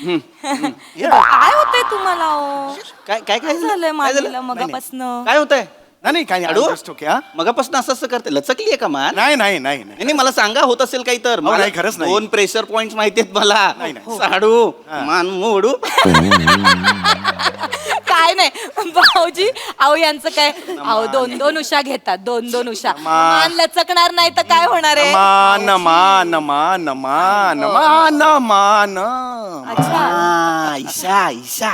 काय होतंय तुम्हाला ओ? काय काय काय झालंय काय झालं? मानेला मगापासनं? काय होतंय? नाही काय नाही अडू just okay, हा? मगापासून असं असं करते लचकली आहे का मान नाही नाही मला सांगा होत असेल काही तर अहो, नाही, खरंच नाही. 2 प्रेशर पॉइंट माहिती आहेत मला नाही, नाही. साडू मान मोडू काय नाही भाऊजी अहो यांचं काय अहो 2-2 उषा घेतात 2-2 उषा मान लचकणार नाही तर काय होणार आहे? मान मान मान मान मान मान हा, ईशा ईशा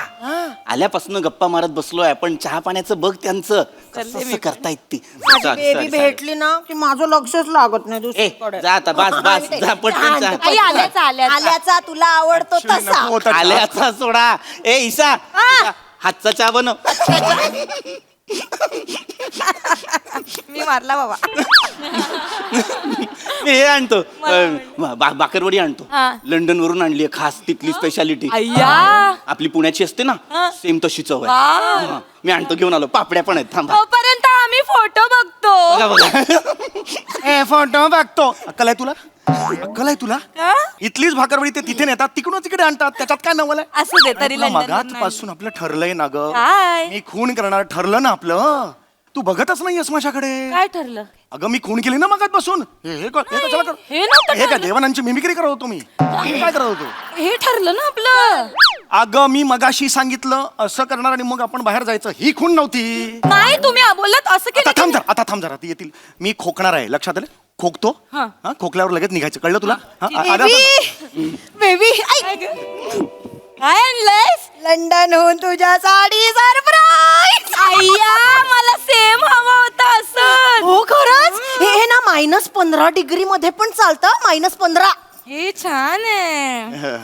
आल्यापासून गप्पा मारत बसलोय आपण चहा पाण्याचं बग त्यांचं कसं असं करतायत ती बेबी भेटली ना की माझं लक्षच लागत नाही ए दुसरीकडे. जा आता बस जा पटकन जा आई आल्याचा आल्याचा तुला आवडतो तसा नको होता. आल्याचा सोडा ए ईशा तुझा हातचा चहा बनव मी मारला बाबा मी हे आणतो बाकरवडी आणतो हा. लंडन वरून आणली खास तिथली स्पेशालिटी अय्या आपली पुण्याची असते ना हा. सेम तशी चव आहे वाव. हा. मी आणतो घेऊन आलो पापड्या पण आहेत थांबा तोपर्यंत आम्ही फोटो बघतो बघा बघा ए फोटो बघतो अक्कल आहे तुला अक्कल आहे तुला हा? इथलीच भाकरवडी ते तिथे नेतात तिकडून तिकडे आणतात त्याच्यात काय नवल आहे असू दे तरी लंडन मगात पासून आपलं ठरलंय ना ग काय? मी खून करणार ठरलं ना आपलं तू बघतच नाहीयेस माझ्याकडे काय ठरलं अगं मी खून केली ना मगात बसून हे कशाला कर हे नव्हतं हे काय ठरलं. देवानांची मिमिक्री करत होतो मी काय करत होतो हे ठरलं ना आपलं अगं मी मगाशी सांगितलं असं करणार आणि मग आपण बाहेर जायचं ही खून नव्हती नाही तुम्ही बोललात असं आता केलं थांब जरा ती येतील मी खोकणार आहे लक्षात आलं खोकतो हा. हा खोकल्यावर लगेच निघायचं कळलं तुला हा, आलं आता? बेबी काय आणलंयस लंडनहून तुझ्यासाठी सरप्राईज अय्या मला सेम हवं होतं असं हो खरंच हे ना -15 डिग्री मध्ये पण चालतं -15. हे छान आहे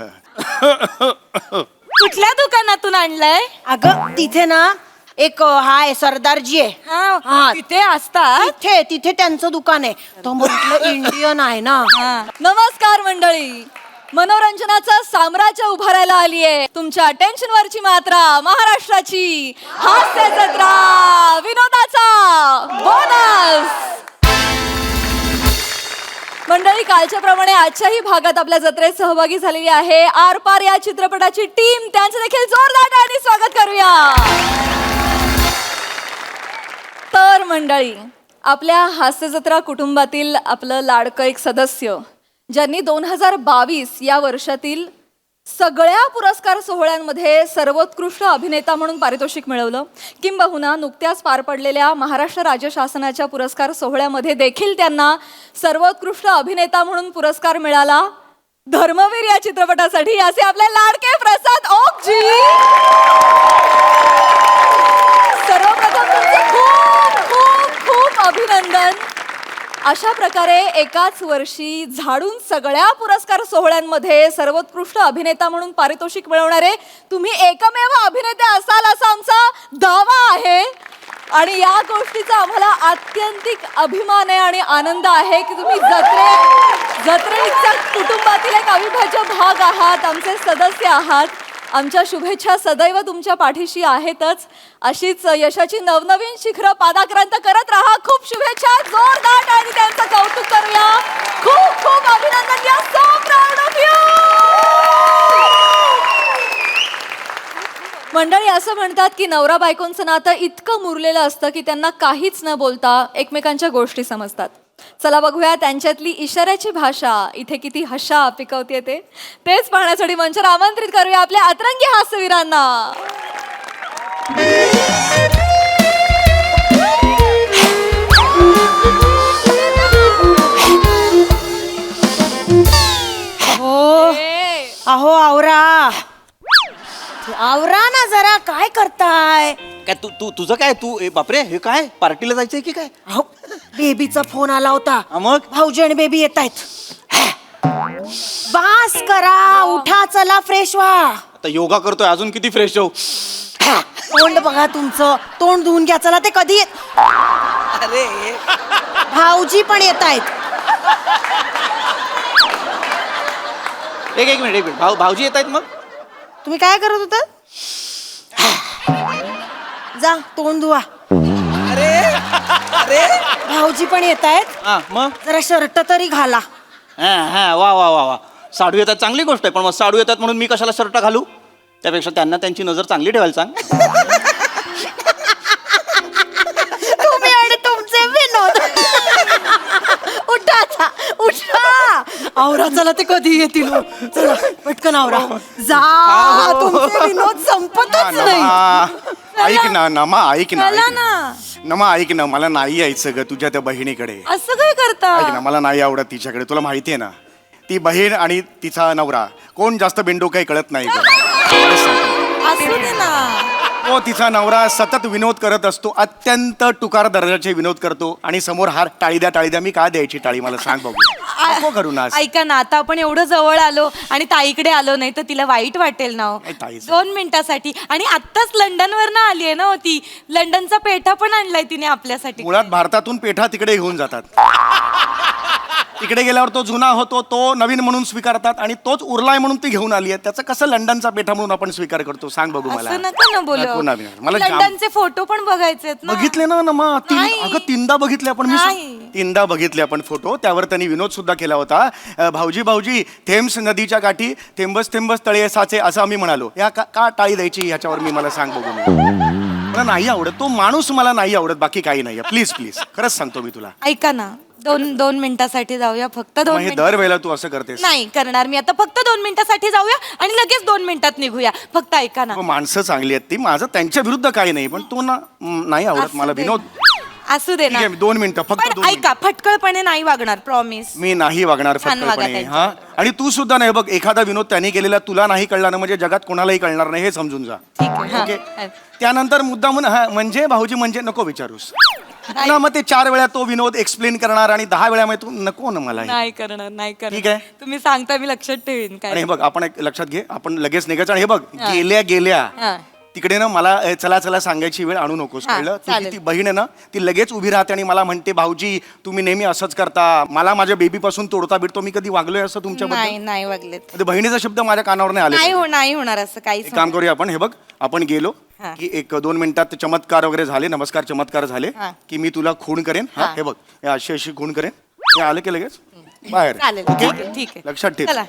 कुठल्या दुकानातून आणलंय अगं तिथे ना एक हाय सरदारजी आहे हा हा. तिथे असतात तिथे त्यांचं दुकान आहे तो म्हटलं इंडियन आहे ना नमस्कार मंडळी मनोरंजनाचं साम्राज्य उभारायला आली आहे तुमच्या टेन्शन वरची मात्रा महाराष्ट्राची हास्य जत्रा विनोदाचा बोनस मंडळी कालच्या प्रमाणे आजच्याही भागात आपल्या जत्रेत सहभागी झालेली आहे आरपार या चित्रपटाची टीम त्यांचं देखील जोरदार टाळ्यांनी स्वागत करूया तर मंडळी आपल्या हास्य जत्रा कुटुंबातील आपलं लाडकं एक सदस्य ज्यांनी 2022 या वर्षातील सगळ्या पुरस्कार सोहळ्यांमध्ये सर्वोत्कृष्ट अभिनेता म्हणून पारितोषिक मिळवलं किंबहुना नुकत्याच पार पडलेल्या महाराष्ट्र राज्य शासनाच्या पुरस्कार सोहळ्यामध्ये देखील त्यांना सर्वोत्कृष्ट अभिनेता म्हणून पुरस्कार मिळाला धर्मवीर या चित्रपटासाठी असे आपले लाडके प्रसाद ओकजी सर्वप्रथम तुमचे खूप खूप खूप अभिनंदन अशा प्रकारे एकाच वर्षी झाडून सगळ्या पुरस्कार सोहळ्यांमध्ये सर्वोत्कृष्ट अभिनेता म्हणून पारितोषिक मिळवणारे तुम्ही एकमेव अभिनेते असाल असा आमचा दावा आहे आणि या गोष्टीचा आम्हाला आत्यंतिक अभिमान आहे आणि आनंद आहे की तुम्ही जत्रेच्या कुटुंबातील एक अविभाज्य भाग आहात आमचे सदस्य आहात आमच्या शुभेच्छा सदैव तुमच्या पाठीशी आहेतच अशीच यशाची नवनवीन शिखरं पादाक्रांत करत राहा खूप शुभेच्छा जोरदार आणि त्यांचं कौतुक करूया खूप खूप अभिनंदन या सो प्राऊड ऑफ यू मंडळी असं म्हणतात की नवरा बायकोंचं नातं इतकं मुरलेलं असतं की त्यांना काहीच न बोलता एकमेकांच्या गोष्टी समजतात चला बघूया त्यांच्यातली इशाऱ्याची भाषा इथे किती हशा पिकवते तेच पाहण्यासाठी मंचावर आमंत्रित करूया आपल्या अतरंगी हास्यवीरांना अहो आवरा ना जरा काय करताय काय तुझं काय तू बापरे हे काय पार्टीला जायचंय की काय अहो बेबीचा फोन आला होता हा, मग भाऊजी आणि बेबी येत आहेत बास करा उठा चला फ्रेश व्हा आता योगा करतोय अजून किती फ्रेश होऊ तोंड बघा तुमचं तोंड धुवून घ्या चला ते कधी अरे भाऊजी पण येत आहेत एक मिनिट भाऊजी येत आहेत मग तुम्ही काय करत होता जा तोंड धुवा अरे भाऊजी पण येत आहेत हा मग जरा शर्ट तरी घाला हा वा साडू येतात चांगली गोष्ट आहे, पण मग साडू येतात म्हणून मी कशाला शर्ट घालू? त्यापेक्षा त्यांना त्यांची नजर चांगली ठेवायला सांग. तुम्ही आणि तुमचे विनोद. उठा आता, उठा. आवरा चला, ते कधी येतील हो. चला पटकन आवरा. जा, तुमचे विनोद संपतच नाही. ऐक ना नमा, ऐक ना, चला ऐक ना. ना. नमा ऐक ना, मला नाही यायचं ग तुझ्या त्या बहिणीकडे. असं काय करता? ऐक ना, मला नाही आवडत तिच्याकडे. तुला माहिती आहे ना, ती बहीण आणि तिचा नवरा कोण जास्त बेंडो काही कळत नाही ग. असू दे ना. तो तिचा नवरा सतत विनोद करत असतो, अत्यंत टुकार दर्जाचे विनोद करतो, आणि समोर हार टाळी द्या मी का द्यायची टाळी मला सांग बघू. नको करू ना असं. ऐका ना, आता आपण एवढं जवळ आलो आणि ताईकडे आलो नाही तर तिला वाईट वाटेल ना हो. नाही, ताईचं. 2 मिनिटासाठी. आणि आत्ताच लंडनवर ना आली आहे ना ती. लंडनचा पेठा पण आणलाय तिने आपल्यासाठी. मुळात भारतातून पेठा तिकडे घेऊन जातात. तिकडे गेल्यावर तो जुना होतो, तो नवीन म्हणून स्वीकारतात, आणि तोच उरलाय म्हणून ती घेऊन आली आहे. त्याचं कसं लंडनचा पेठा म्हणून आपण स्वीकार करतो सांग बघू मला. असं नका ना बोलू. नको ना, मला जाम- लंडनचे फोटो पण बघायचे ना. बघितले ना नमा, नाही. अगं 3दा बघितले आपण. नाही. 3दा बघितले आपण फोटो. त्यावर त्यांनी विनोद सुद्धा केला होता. भाऊजी थेम्स नदीच्या काठी थेंबस थेंबस तळे साचे, असं आम्ही म्हणालो. या का टाळी द्यायची ह्याच्यावर मी मला सांग बघू. मला नाही आवडत तो माणूस, मला नाही आवडत, बाकी काही नाही. प्लीज प्लीज खरंच सांगतो मी तुला. ऐका ना, 2 मिनिटासाठी जाऊया, फक्त 2 मग हे मिनिट. दरवेळेला तू असं करतेस. नाही करणार मी आता. फक्त 2 मिनिटासाठी जाऊया आणि लगेच 2 मिनिटात निघूया. फक्त ऐका ना. मग माणसं चांगली आहेत ती, माझं त्यांच्या विरुद्ध काही नाही, पण तू ना नाही आवडत असू मला दे विनोद. ना. असू दे ना. 2 मिनिटं फक्त. पण 2 मिनिटं. ऐका, फटकळपणे नाही वागणार, प्रॉमिस. मी नाही वागणार छान वागा फटकळपणे. त्यांच्या. हा, आणि तू सुद्धा नाही. बघ, एखादा विनोद त्यांनी केलेला तुला नाही कळला ना, म्हणजे जगात कोणालाही कळणार नाही, हे समजून जा. ठीक आहे, हा. ओके. हा. त्यानंतर मुद्दामून म्हणजे भाऊजी म्हणजे नको विचारूस नाही. ना. मग ते 4 वेळा तो विनोद एक्सप्लेन करणार आणि 10 वेळा मग तू नको ना मला हे. नाही करणार, नाही करणार. ठीक आहे. तुम्ही सांगता, मी लक्षात ठेवीन. आणि काय हे बघ, आपण एक लक्षात घे, आपण लगेच निघायचं. आणि हे बघ, गेल्या हा. तिकडे ना मला चला चला सांगायची वेळ आणू नकोस, हा, कळलं? तुझी चालेल. ती बहीण आहे ना, ती लगेच उभी राहते आणि मला म्हणते, भाऊजी तुम्ही नेहमी असंच करता, मला माझ्या बेबी पासून तोडता बिडतो. मी कधी वागलोय असं तुमच्याबद्दल? नाही, नाही वागलेत. ते बहिणीचा शब्द माझ्या कानावर नाही नाही आले. नाही होणार असं काहीच. एक काम करूया आपण. हे बघ, आपण गेलो हा. की 1-2 मिनिटात चमत्कार वगैरे झाले, नमस्कार चमत्कार झाले हा. की मी तुला खूण करेन. हा, हा. हे बघ, हे अशी खूण करेन. हे आलं की लगेच बाहेर. चालेल, ओके? ठीक आहे, ठीक आहे. लक्षात ठेव. चला.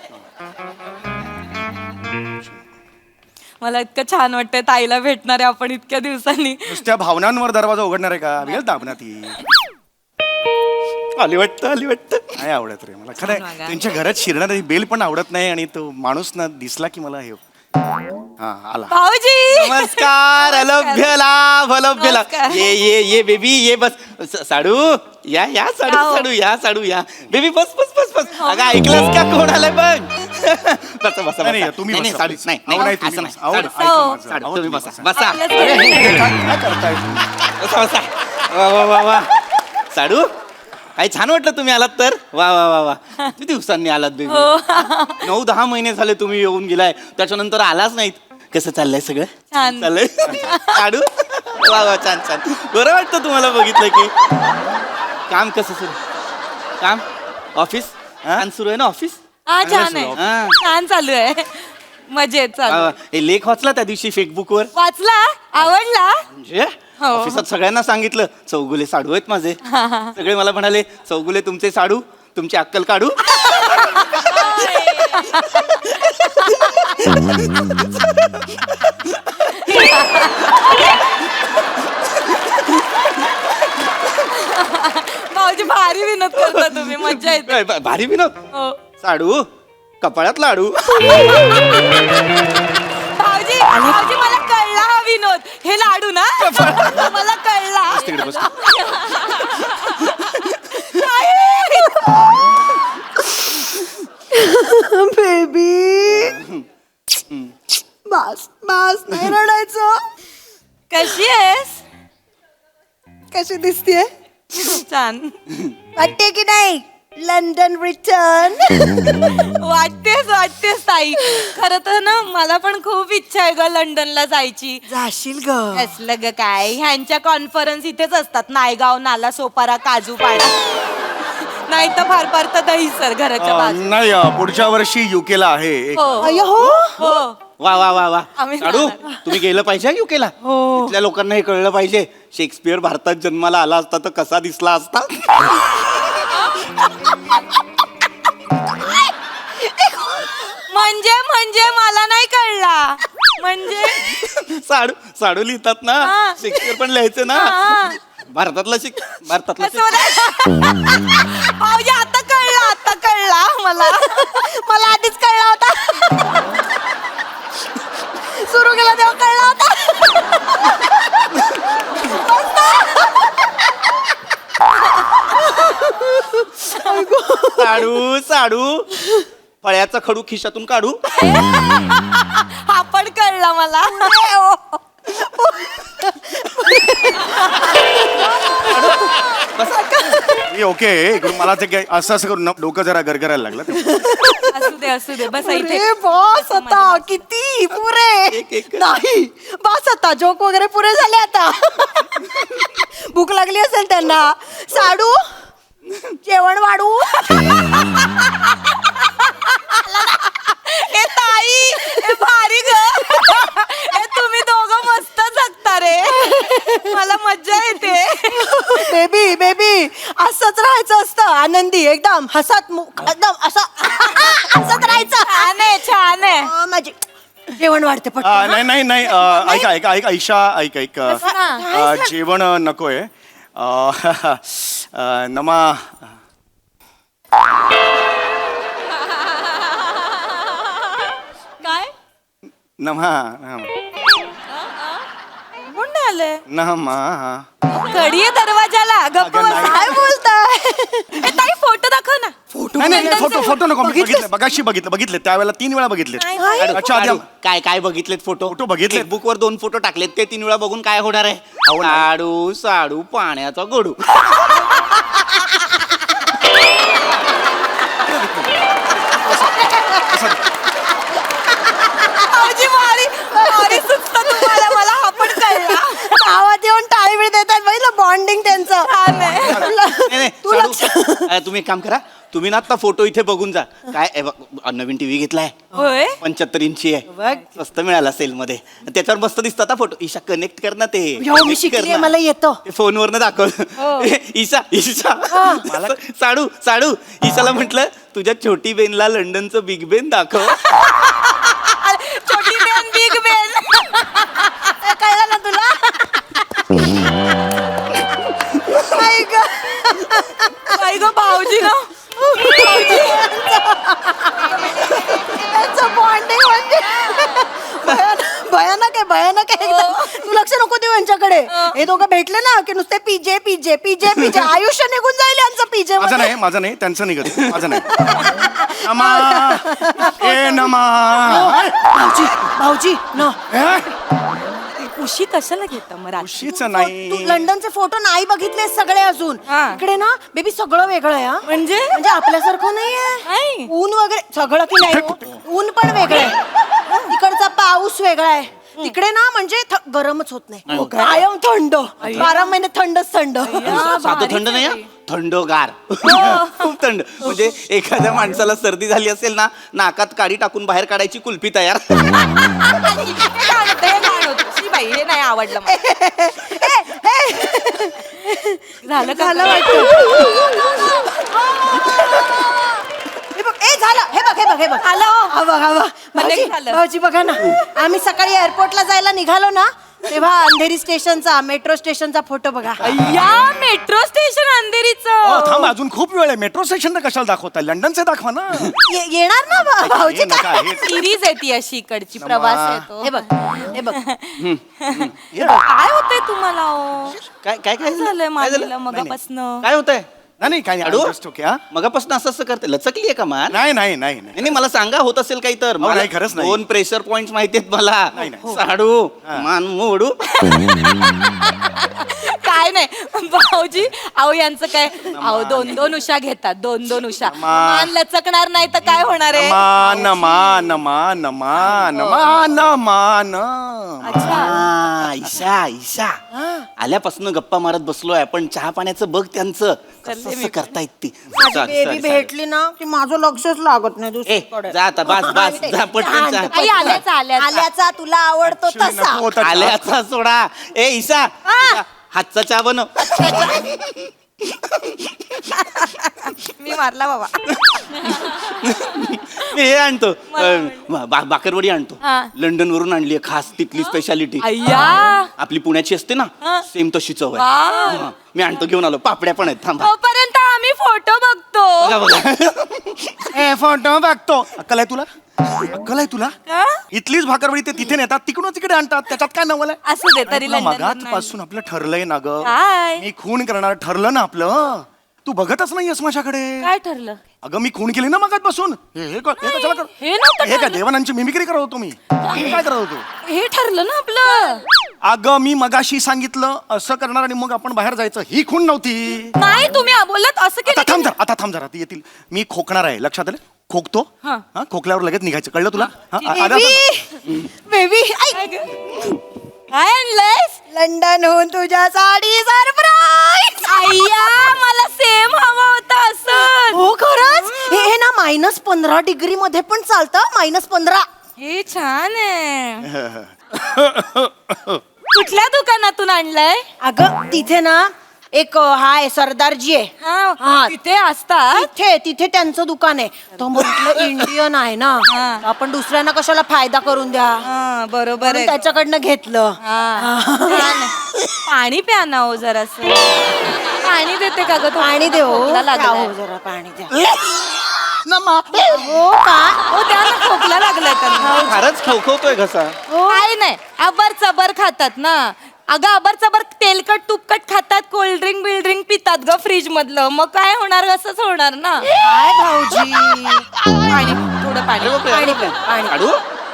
मला इतकं छान वाटतंय ताईला भेटणार आहे आपण इतक्या दिवसांनी. नुसत्या भावनांवर दरवाजा उघडणार आहे का? वेळ दाबना ती. आली वाटतं. नाही आवडत रे मला, खरं आहे. त्यांच्या घरात शिरणार बेल पण आवडत नाही, आणि तो माणूस ना दिसला की मला हे. हा, आला. भाऊजी नमस्कार. अलभ्य लाभ, अलभ्य लाभ. नमस्कार. ये बेबी ये, बस. साडू या साडू, या हो. साडू या बेबी, बस. अगं ऐकलंस का, कोण आलंय बघ. बसा. नाही, नाही, तुम्ही नाही, बसा, साडू please. नाही, अहो, नाही, असं तुम्ही नाही. बसा. अहो, साडू, ऐका हो. माझं. साडू, अहो, तुम्ही तुम्ही बसा. आपलंच अरे, हे काय करताय तुम्ही? बसा. वा. साडू, काही छान वाटलं तुम्ही आलात तर. वा. किती दिवसांनी आलात बेबी. 9-10 महिने झाले तुम्ही येऊन गेलाय, त्याच्यानंतर आलाच नाहीत. कसं चाललंय सगळं? छान. चाललंय. साडू, वा छान. बरं वाटतं तुम्हाला बघितलं की. काम कसं सुरू? काम, ऑफिस छान सुरू आहे ना? ऑफिस हा, छान हा. आहे, छान चालू आहे, मजेत चालू आहे. हे लेख वाचला त्या दिवशी फेसबुकवर? वाचला? आवडला? म्हणजे हो. ऑफिसात सगळ्यांना सांगितलं चौगुले साडू आहेत माझे. सगळे मला म्हणाले, चौगुले तुमचे साडू, तुमची अक्कल काढू. भाऊजी भारी विनोद करता तुम्ही, मज्जा येते. भारी विनोद. हो. साडू कपाळात लाडू. भाऊजी मला कळला हा विनोद. हे लाडू ना मला कळला. तिकडे बस. बेबी बस नाही रडायचं. कशी आहेस? कशी दिसतीये? छान वाटते की नाही लंडन रिटर्न? वाटतेस ताई. खरं तर ना मला पण खूप इच्छा आहे ग लंडनला जायची. जाशील ग. असलं ग काय, ह्यांच्या कॉन्फरन्स इथेच असतात, नायगाव, नाला सोपारा, काजूपाडा. नाही तर फार तर दहीसर घराच्या बाजू. नाही, पुढच्या वर्षी युकेला आहे एक. हो अय्यो हो. हो. वा आम्ही साडू, जाणार. तुम्ही गेलं पाहिजे युकेला. तिथल्या लोकांना हे कळलं पाहिजे, शेक्सपियर भारतात जन्माला आला असता तर कसा दिसला असता. म्हणजे मला नाही कळला म्हणजे साडू साडू लिहितात ना हा. शेक्सपियर पण लिहायचं ना हा. भारतातला भारतातला भाऊजी आता कळला मला आधीच कळला होता सुरू केला तेव्हा कळला होता साडू साडू फळ्याचा खडू खिशातून काढू हा पण कळला मला मी ओके इकडून मला ते काय असं असं करून डोकं जरा गरगरायला लागलं ते. असू दे बस इथे अरे बॉस आता किती पुरे एक. नाही बॉस आता जोक वगैरे पुरे झाले आता भूक लागली असेल त्यांना साडू जेवण वाढू ए ताई ए भारी ग ए तुम्ही दोघं मस्त जगता रे मला मज्जा येते बेबी बेबी असंच राहायचं असतं आनंदी एकदम एकदम असं हसत राहायचं छान आहे माझी जेवण वाढते पट नाही ऐका ऐका जेवण नकोय नमा काय नमा कोण आलंय नमा कडी आहे दरवाजाला गप्प अगं, बस. नाही. काय बोलताय ए ताई फोटो दाखव ना फोटो नाही फोटो नको मी बघितले बघितले त्यावेळेला 3 वेळा बघितले अच्छा आधी काय काय बघितलेत फोटो फोटो बघितलेत. बुक वर 2 फोटो टाकलेत ते 3 वेळा बघून काय होणार आहे साडू साडू पाण्याचा गडू भाऊजी भारी सुचतं तुम्हाला मला हा पण कळला गावात येऊन टाळी बिळ देतात बघितलं बॉन्डिंग त्यांचं छान आहे नाही, साडू, तुम्ही एक काम करा तुम्ही ना आता फोटो इथे बघून जा काय हे बघ, नवीन टीव्ही घेतलाय होय 75 इंची आहे स्वस्त मिळाला सेल मध्ये त्याच्यावर मस्त दिसतात फोटो ईशा कनेक्ट कर ना ते हो मी Connect कर शिकली ना. मला येतो ते फोनवरनं दाखव ईशा साडू साडू ईशाला म्हंटल तुझ्या छोटी बेनला लंडनचं बिग बेन दाखव छोटी बेन बिग बेन कळलं ना तुला आई ग भाऊजी ना बॉन्डिंग म्हणजे भयानक आहे एकदम. तू लक्ष नको देऊ यांच्याकडे हे दोघं भेटले ना की नुसते पिजे पिजे पिजे पिजे आयुष्य निघून जाईल यांचं पिजे माझं नाही त्यांचं निघत माझं नाही नमा ए नमा भाऊजी न उशी कशाला घेता मग खुशीच तू नाही लंडनचे फोटो नाही बघितले सगळे अजून हा. इकडे ना बेबी सगळं वेगळं आहे हा. म्हणजे म्हणजे आपल्यासारखं नाही. नाहीये ऊन वगैरे सगळं की नाही हो? ऊन पण वेगळं आहे तिकडचा पाऊस वेगळा आहे तिकडे ना म्हणजे गरमच होत नाही कायम थंड 12 महिने थंडच थंड साधं थंड नाही हं? थंडगार खूप थंड म्हणजे एखाद्या माणसाला सर्दी झाली असेल ना नाकात काडी टाकून बाहेर काढायची कुल्फी तयार बाई हे नाही आवडलं मला. झालं का? झालं वाटतं हे बघ आलं हो. हा बघ म्हणजे झालं. भाऊजी बघा ना आम्ही सकाळी एअरपोर्टला जायला निघालो ना तेव्हा अंधेरी स्टेशनचा मेट्रो स्टेशनचा फोटो बघा या मेट्रो स्टेशन अंधेरीचं थांब अजून खूप वेळ आहे मेट्रो स्टेशन कशाला दाखवताय लंडनचे दाखवा ना येणार ना भाऊजी हे नका, हे- सिरीज आहे ती अशी इकडची प्रवास आहे तो. हे बघ काय होतंय तुम्हाला हो? काय काय काय झालंय काय मामीला झालं? मगापासनं काय होतंय नाही काही साडू? नाही just okay, हा? मगापासून असं असं करते लचकली आहे का मान नाही नाही मला सांगा होत असेल काही तर मला नाही, खरंच नाही. 2 प्रेशर पॉइंट माहितीयेत मला नाही, नाही. साडू मान मोडू काय नाही भाऊजी अहो यांचं काय अहो 2-2 उषा घेतात 2-2 उषा मान लचकणार नाही तर काय होणार आहे ईशा ईशा आल्यापासून गप्पा मारत बसलोय पण चहा पाण्याचं बघ त्यांचं कसं असं करतायत ती बेबी भेटली ना की माझं लक्षच लागत नाही ए दुसरीकडे जा आता बस बस जा पटकन जा आई आल्याचा तुला आवडतो तसा आल्याचा सोडा ए ईशा ईशा, हातचा चहा बनव मी मारला बाबा. मी हे आणतो बाकरवडी आणतो. हा. लंडन वरून आणली आहे खास तिथली स्पेशालिटी. अय्या आपली पुण्याची असते ना हा. सेम तशी चव आहे. वा. हा. मी आणतो घेऊन आलो. पापड्या पण आहेत. थांबा तोपर्यंत आम्ही फोटो बघतो. बघा बघा. ए फोटो बघतो. अक्कल आहे तुला? अक्कल आहे तुला? का? इथलीच भाकरवडी ते तिथे नेतात तिकडून तिकडे आणतात त्याच्यात काय नवल आहे? असू दे तरी तुला लंडन मगात पासून आपलं ठरलंय ना ग. काय? मी खून करणार ठरलं ना आपलं. तू बघतच नाहीयेस माझ्याकडे. काय ठरलं? अगं मी खून केली ना मगात बसून. हे कशाला कर? हे नव्हतं हे काय ठरलं. देवानांची मिमिक्री करत होतो मी. हे काय करत होतो? हे ठरलं ना आपलं. अगं मी मगाशी सांगितलं असं करणार आणि मग आपण बाहेर जायचं. ही खून नव्हती. नाही तुम्ही बोलत असं आता केलं थांब जरा, आता थांब जरा, ती येतील. मी खोकणार आहे लक्षात आलं? खोकतो. हा. हा, खोकल्यावर लगेच निघायचं. कळलं तुला? हा, बेबी. आलं आता? बेबी काय आणलंयस? लंडनहून तुझ्यासाठी सरप्राईज. अय्या मला सेम हवा होता असं. हो खरंच हे ना -15 मध्ये पण चालतं. -15. हे छान आहे. कुठल्या दुकानातून आणलंय? अगं तिथे ना एक हाय सरदारजी आहे. हा तिथे असतात. तिथे त्यांचं दुकान आहे. तो म्हटलं इंडियन आहे ना, हा. आपण दुसऱ्यांना कशाला फायदा करून द्या. हा बरोबर म्हणून आहे. त्याच्याकडनं घेतलं. हा. छान आहे. पाणी प्या ना हो जरासं. पाणी देते का ग? पाणी दे हो. खोकला लागलाय. द्या हो जरा पाणी द्या. नमा. हो का? हो त्याला खोकला लागलाय त्यांना. फारच खवखवतोय घसा. काय नाही अबर चबर खातात ना. अगं अबर चबर तेलकट तुपकट खातात. कोल्ड्रिंक बिल्ड्रिंक पितात ग फ्रीज मधलं. मग काय होणार? असंच होणार ना. काय भाऊजी? पाणी थोडं पाणी. पाणी प्या, पाणी. साडू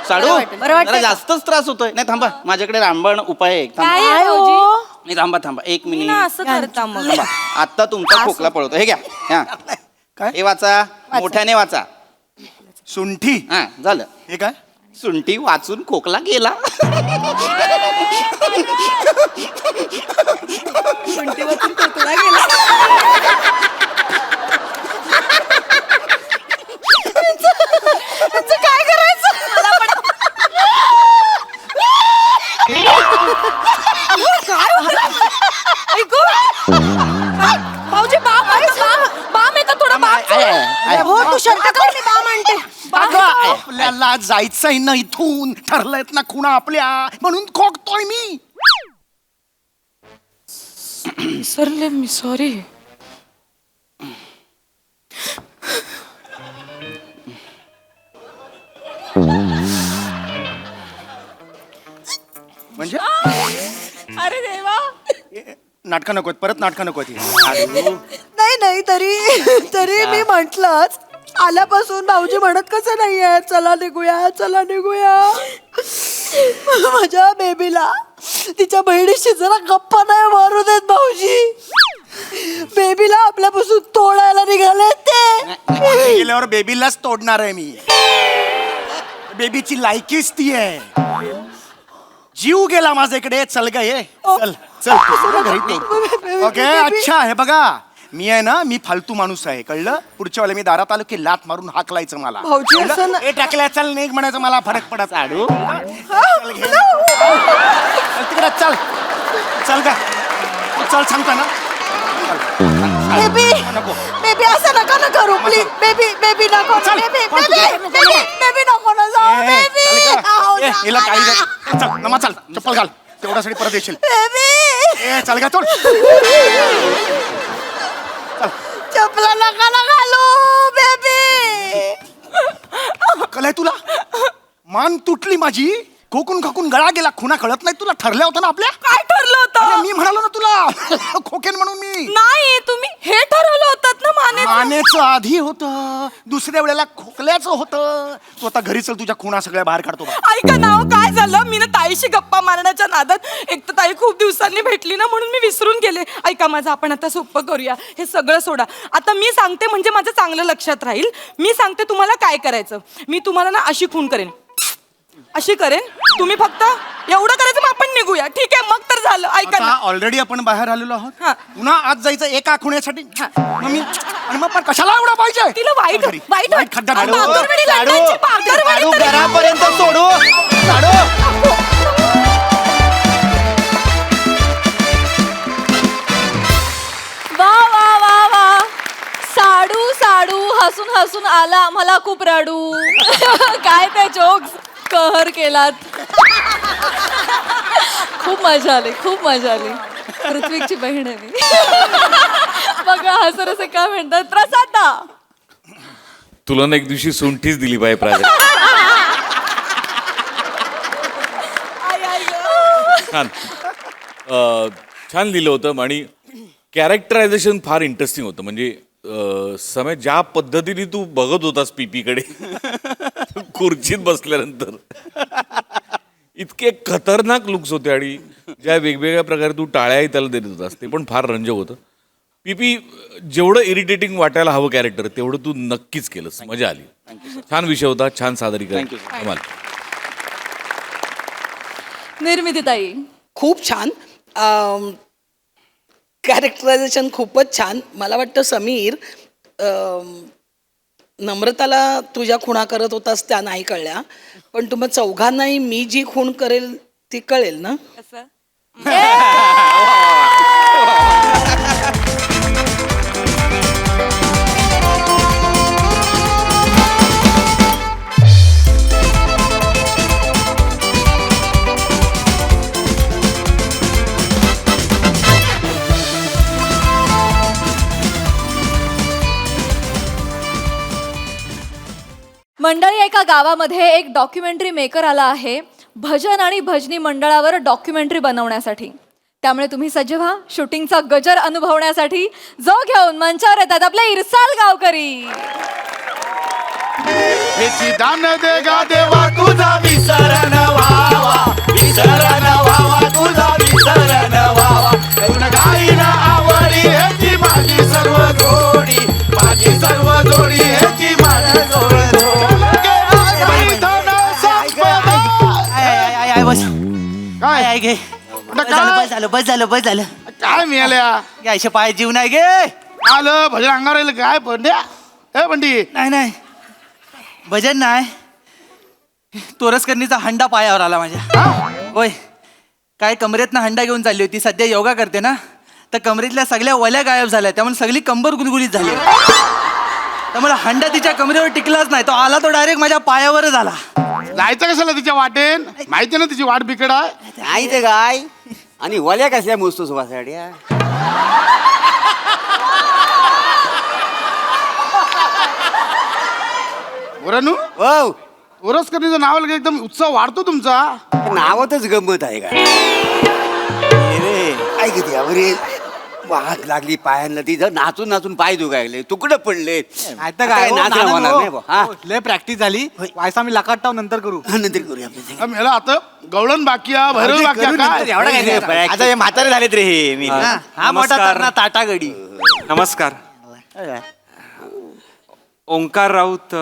साडू बरं वाटतंय जरा का? जास्तच त्रास होतोय. नाही थांबा माझ्याकडे रामबाण उपाय आहे एक. थांबा. काय काय आहे हो? भाऊजी? नाही थांबा थांबा एक तुम्ही मिनिट. ना असं करता मग. थांबा. आता तुमचा खोकला पळतो. हे घ्या. हा काय? हे वाचा मोठ्याने वाचा. सुंठी. हा झालं. हे काय? सुंठी वाचून खोकला गेला. काय करायचं? ऐकू भाऊजी बाम आहे का थोडं बाम? हो तू शर्ट कर, मी बाम आणते. अगं, आपल्याला जायचंय ना इथून. ठरलंयत ना खुणा आपल्या म्हणून खोकतोय मी. विसरले मी सॉरी. म्हणजे अरे देवा. नाटकं नको परत नाटकं नको ती. नाही तरी मी म्हंटलच आल्यापासून भाऊजी म्हणत कसं नाहीये चला निघूया चला निघूया. माझ्या बेबीला तिच्या बहिणीशी जरा गप्पा नाही मारू देत भाऊजी. बेबीला आपल्यापासून तोडायला निघाले ते. गेल्यावर बेबीलाच तोडणार आहे मी. बेबीची लायकीच ती आहे. जीव गेला माझ्याकडे. चल ग ये चल चल तू घरी तोड. ओके अच्छा हे बघा मी आहे ना मी फालतू माणूस आहे कळलं. पुढच्या वेळेला मी दारात आलो की लात मारून हाकलायचं मला. भाऊजी असं ना- हे टाकल्या चल निघ म्हणायचं मला फरक पडत. आडू चल घे. चल तिकडे चल चल का चल सांगतो ना. बेबी नको बेबी असं नका ना करू प्लीज. बेबी नको चल, बेबी नको ना जाऊ ए, बेबी. चल का? आहो, ए, हिला जा काही ना. दे. चल नमा चल चप्पल घाल तेवढ्यासाठी परत येशील. बेबी ए चल का तोड. चपला नका ना घालू बेबी. कलाय तुला मान तुटली माझी. खोकून खोकून गळा गेला. खुना कळत नाही तुला. ठरल्या होतं ना आपल्या. काय ठरलं अरे, होतं? मी म्हणालो ना तुला खोकेन म्हणून मी. नाही तुम्ही हे ठरवलं होतं ना माने. मानेचं आधी होतं. दुसऱ्या वेळेला खोकल्याचं होतं. तू आता घरी चल तुझ्या खुणा सगळ्या बाहेर काढतो बा. ऐका ना काय झालं. मी ना ताईशी गप्पा मारण्याच्या नादात एक तर ताई खूप दिवसांनी भेटली ना म्हणून मी विसरून गेले. ऐका माझं आपण आता सोपं करूया. हे सगळं सोडा. आता मी सांगते म्हणजे माझं चांगलं लक्षात राहील. मी सांगते तुम्हाला काय करायचं. मी तुम्हाला ना अशी खून करेन. अशी करेन. तुम्ही फक्त एवढं करायचं मग आपण निघूया. ठीक आहे मग तर झालं. ऐका आता ना. ऑलरेडी आपण बाहेर आलेलो आहोत. हा. पुन्हा आज जायचं एका खुण्यासाठी. मग मी आणि मग पण कशाला एवढा पाहिजे. तिला वाईट घरी. वाईट वाईट खड्डा वाट- काढू. भाकरवडी साडू लंडनची भाकरवडी साडू तरी- घरापर्यंत सोडू. साडू वा वा कहर केलात. खूप मजा आली, खूप मजा आली. ऋत्विकची बहीण आहे मी. बघा हसर असे का म्हणतात. प्रसादा तुला ना एक दिवशी सुंठीच दिली बाई प्राजक्त. छान छान लिहिलं होतं आणि कॅरेक्टरायझेशन फार इंटरेस्टिंग होतं. म्हणजे समय ज्या पद्धतीने तू बघत होतास पीपीकडे खुर्चीत बसल्यानंतर इतके खतरनाक लुक्स होते आणि ज्या वेगवेगळ्या प्रकारे तू टाळ्याही त्याला देत होतास ते पण फार रंजक होतं. पीपी जेवढं इरिटेटिंग वाटायला हवं कॅरेक्टर तेवढं तू नक्कीच केलंस. मजा आली. छान विषय होता. छान सादरीकरण. कमाल. निर्मितीताई खूप छान. कॅरेक्टरायझेशन खूपच छान. मला वाटतं समीर नम्रताला तुझ्या खुणा करत होतास त्या नाही कळल्या, पण तुम्हा चौघांनाही मी जी खूण करेल ती कळेल ना. मंडळी एका गावामध्ये एक डॉक्युमेंटरी मेकर आला आहे भजन आणि भजनी मंडळावर डॉक्युमेंटरी बनवण्यासाठी. त्यामुळे तुम्ही सज्ज व्हा शूटिंगचा गजर अनुभवण्यासाठी. जो घेऊन मंचावर येतात आपले इरसाल गावकरी. हेची दान देगा देवा तुझा विसरण व्हावा, विसरण व्हावा तुझा विसरण व्हावा. गुण गाईना आवडी हेची माझी सर्व जोडी, माझी सर्व जोडी हेची माझी सर्व जोडी. काय घे बस झालं काय मिळाल्या यायचे पाय जीव नाही गे. आलं भजन अंगावर येईल काय पंड्या. ए पंडी नाही भजन नाही तोरसकरणीचा हंडा पायावर आला माझ्या. होय काय कमरेतनं हंडा घेऊन चालली होती. सध्या योगा करते ना तर कमरेतल्या सगळ्या वल्या गायब झाल्या त्यामुळे सगळी कंबर गुलगुलीत झाली. त्यामुळे हंडा तिच्या कमरेवर टिकलाच नाही. तो आला तो डायरेक्ट माझ्या पायावरच आला. जायचं कशाला तिच्या वाटेन. माहिती ना तिची वाट बिकड आहे. नाही ते काय आणि वल्या कसल्या मोजतो सुभासाड्या. बरं हो ओरसकरणीचं नाव आलं की एकदम उत्साह वाढतो तुमचा. नावातच गंमत आहे का रे. काय किती अरे वाट लागली पायांना तिथं नाचून नाचून पाय दुखायले तुकडं पडले. नाचणं होणार नाही बुवा. हा? लय प्रॅक्टिस झाली वायसा मी लाकाटाव नंतर करू. नंतर करूया आपण. मेला आता गवळण बाकी आहे भैरव बाकी आहे काय. आता हे म्हातारे झालेत रे हे मी. हा मोठा तरणा ताटागडी. नमस्कार. ओंकार राऊत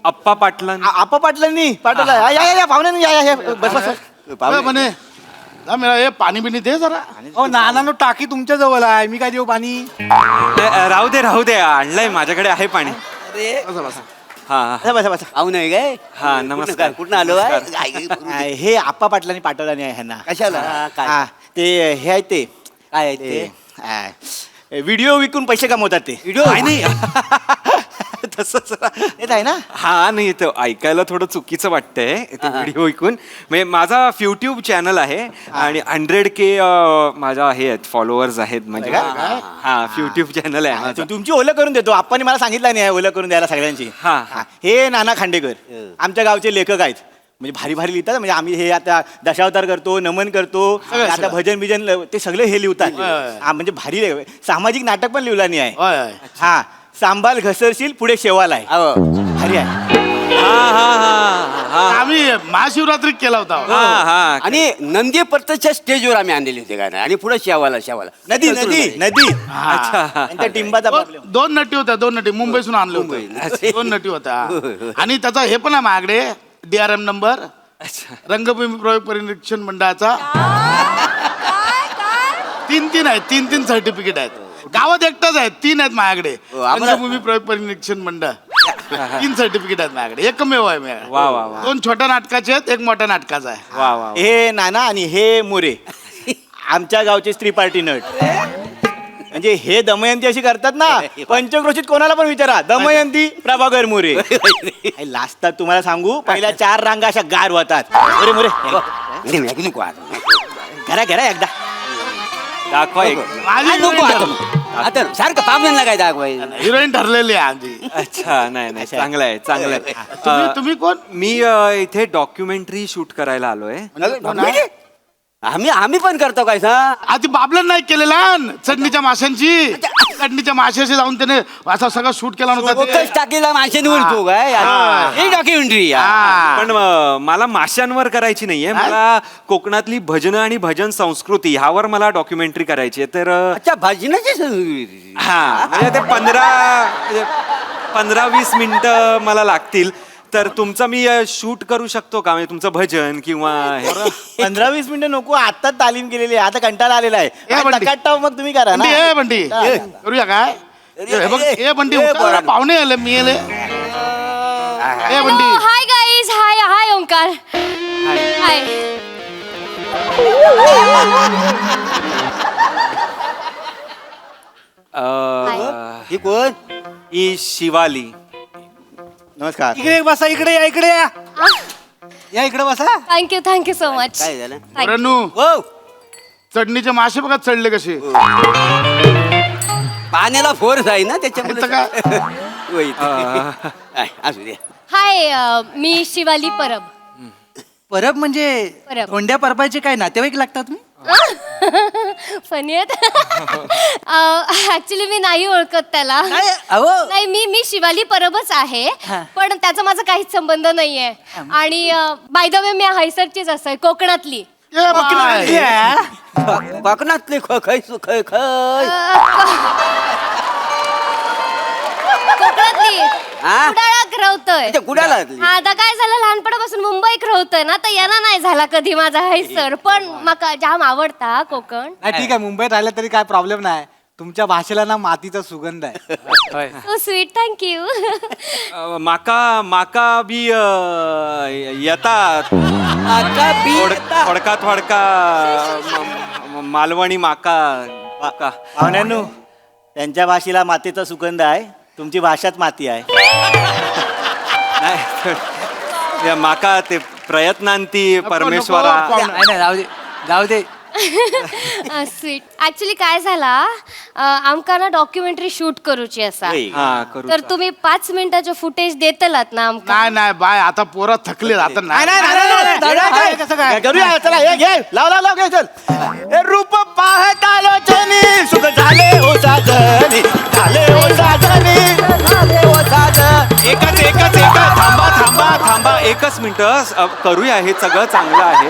अप्पा पाटलां. आपा पाटलांनी पाटला या पाहुणे या बस ए, म्हणे जा मेला हे पाणी बिणी दे जरा. हो नानानो टाकी तुमच्या जवळ आहे मी काय देऊ पाणी. राहू दे आणलंय माझ्याकडे आहे पाणी. बसा बसा. हा बसा पाहू नाही काय. हा नमस्कार. कुठं आलो आहे. हे आप्पा पाटलांनी पाठवला नाही ह्यांना. कशाला काय हा, ते हे आहे ते काय आहे ते. व्हिडिओ विकून पैसे कमवतात ते. व्हिडिओ नाही तसंच येत आहे ना. हा नाही तर ऐकायला थोडं चुकीचं वाटतंय ते व्हिडिओ ऐकून. म्हणजे माझा युट्यूब चॅनल आहे आणि 100K माझा हे आहेत फॉलोअर्स आहेत म्हणजे. हा युट्यूब चॅनल आहे माझं. तुमची ओळख करून देतो. आप्पानी मला सांगितलं नाही ओळख करून द्यायला सगळ्यांची. हा. हे नाना खांडेकर आमच्या गावचे लेखक आहेत. म्हणजे भारी भारी लिहितात. म्हणजे आम्ही हे आता दशावतार करतो नमन करतो आता भजन बिजन ते सगळे हे लिहितात. हा म्हणजे भारी सामाजिक नाटक पण लिहिला नाही आहे. होय, होय. हा सांबाल घसरशील पुढे शेवाल आहे. भारी आहे. आम्ही महाशिवरात्री केला होता. हा आणि नंदी प्रत्यक्ष स्टेजवर आम्ही आणलेले होते गाणं आणि पुढे शेवाला नदी नदी नदी त्यांच्या टिंबाचा प्रॉब्लेम. दोन नटी होत्या. दोन नटी मुंबईसून आणलं होतं. दोन नटी होत्या आणि त्याचा हे पण आहे माझ्याकडे DRM नंबर रंगभूमी प्रयोग परिनिरीक्षण मंडळाचा. 3 आहेत. 3 सर्टिफिकेट आहेत. गावात एकटाच आहेत. 3 आहेत माझ्याकडे. रंगभूमी प्रयोग परिनिरीक्षण मंडळ 3 सर्टिफिकेट आहेत माझ्याकडे. एकमेव आहे माझ्याकडे. वा वा वा 2 छोट्या नाटकाचे आहेत. 1 मोठ्या नाटकाचा आहे. वा वा. हे नाना आणि हे मोरे आमच्या गावचे स्त्री पार्टी नट. म्हणजे हे दमयंती अशी करतात ना पंचक्रोशीत कोणाला पण विचारा दमयंती प्रभाकर मोरे लास्टात तुम्हाला सांगू पहिल्या 4 रांगा अशा गार होतात मोरे मोरे घरा घरा एकदा दाखवा एक. आता सारखं पाहुण्यांना काय दाखवायचं हिरोईन ठरलेली आहे आमची. अच्छा नाही नाही चांगलं आहे चांगलं आहे तुम्ही कोण मी इथे डॉक्युमेंटरी शूट करायला आलोय आम्ही पण करतो काय सा आधी बाबलन नाही केलेला चटणीच्या माशांची चटणीच्या माशाशी जाऊन त्याने असा सगळं शूट केला नव्हता ते. टाकीला माशांवर तो काय ही डॉक्युमेंटरी पण मला माशांवर करायची नाहीये मला कोकणातली भजनं आणि भजन संस्कृती ह्यावर मला डॉक्युमेंटरी करायची आहे तर अच्छा भजनाची संस्कृती. हा म्हणजे ते 15-20 मिनिटं मला लागतील तर तुमचं मी शूट करू शकतो का म्हणजे तुमचं भजन किंवा 15-20 मिनिटं नको आता तालीम केलेली आहे आता कंटाळा आलेला आहे बंटी. टकाटक मग तुम्ही करा ना बंटी ए बंटी करूया काय हे बघ ए बंटी उठा, पाहुणे आले मी आले ए बंटी हाय गाईज हाय हाय ओंकार हाय ही कोण ही शिवाली नमस्कार इकडे बसा इकडे या इकडे या इकडे बसा. थँक्यू सो मच काय झालं रनू हो चटणीचे मासे बघा चढले कसे पाण्याला फोर्स आहे ना त्याच्यामुळे इथं काय? होय. आहे, असू द्या हाय मी शिवाली परब परब म्हणजे परब. धोंड्या परबाचे काय नातेवाईक लागतात तुम्ही? फनी आहेत ऍक्च्युली मी नाही ओळखत त्याला नाही, अहो. नाही मी शिवाली परबच आहे हा. पण त्याचा माझा काहीच संबंध नाहीये आणि बाय द वे मी हैसरचीच असं कोकणातली ए बाय. कोकणातले खय कोकणातली हा? कुडाळात रवतोय कुडाला हा आता काय झालं लहानपणापासून मुंबईत रवतोय ना तर यांना नाही झाला कधी माझा हैसर पण माका जाम आवडता कोकण नाही ठीक आहे मुंबईत राहिलं तरी काय प्रॉब्लेम नाही तुमच्या भाषेला ना मातीचा सुगंध आहे. सो स्वीट थँक्यू माका बी येतात थोडका थोडका मालवणी माका पाहुण्यांनो त्यांच्या भाषेला मातीचा सुगंध आहे तुमची भाषाच माती आहे नाही माका ते प्रयत्नांती परमेश्वरा नाही नाही जाऊ दे स्वीट ऍक्च्युली काय झाला आमका ना डॉक्युमेंटरी शूट करूची असा हा करू तर तुम्ही 5 मिनिटाचं फुटेज देतलात ना आमका नाही नाही बाय आता पोरं थकले आता नाही काय? कसं काय? करूया चला हे घे लाव घे चल हे रूप पाहत आलो चनी सुख झाले हो साजनी झाले हो साजनी झाले हो साजनी एकच थांबा एकच मिनिट करूया हे सगळं चांगलं आहे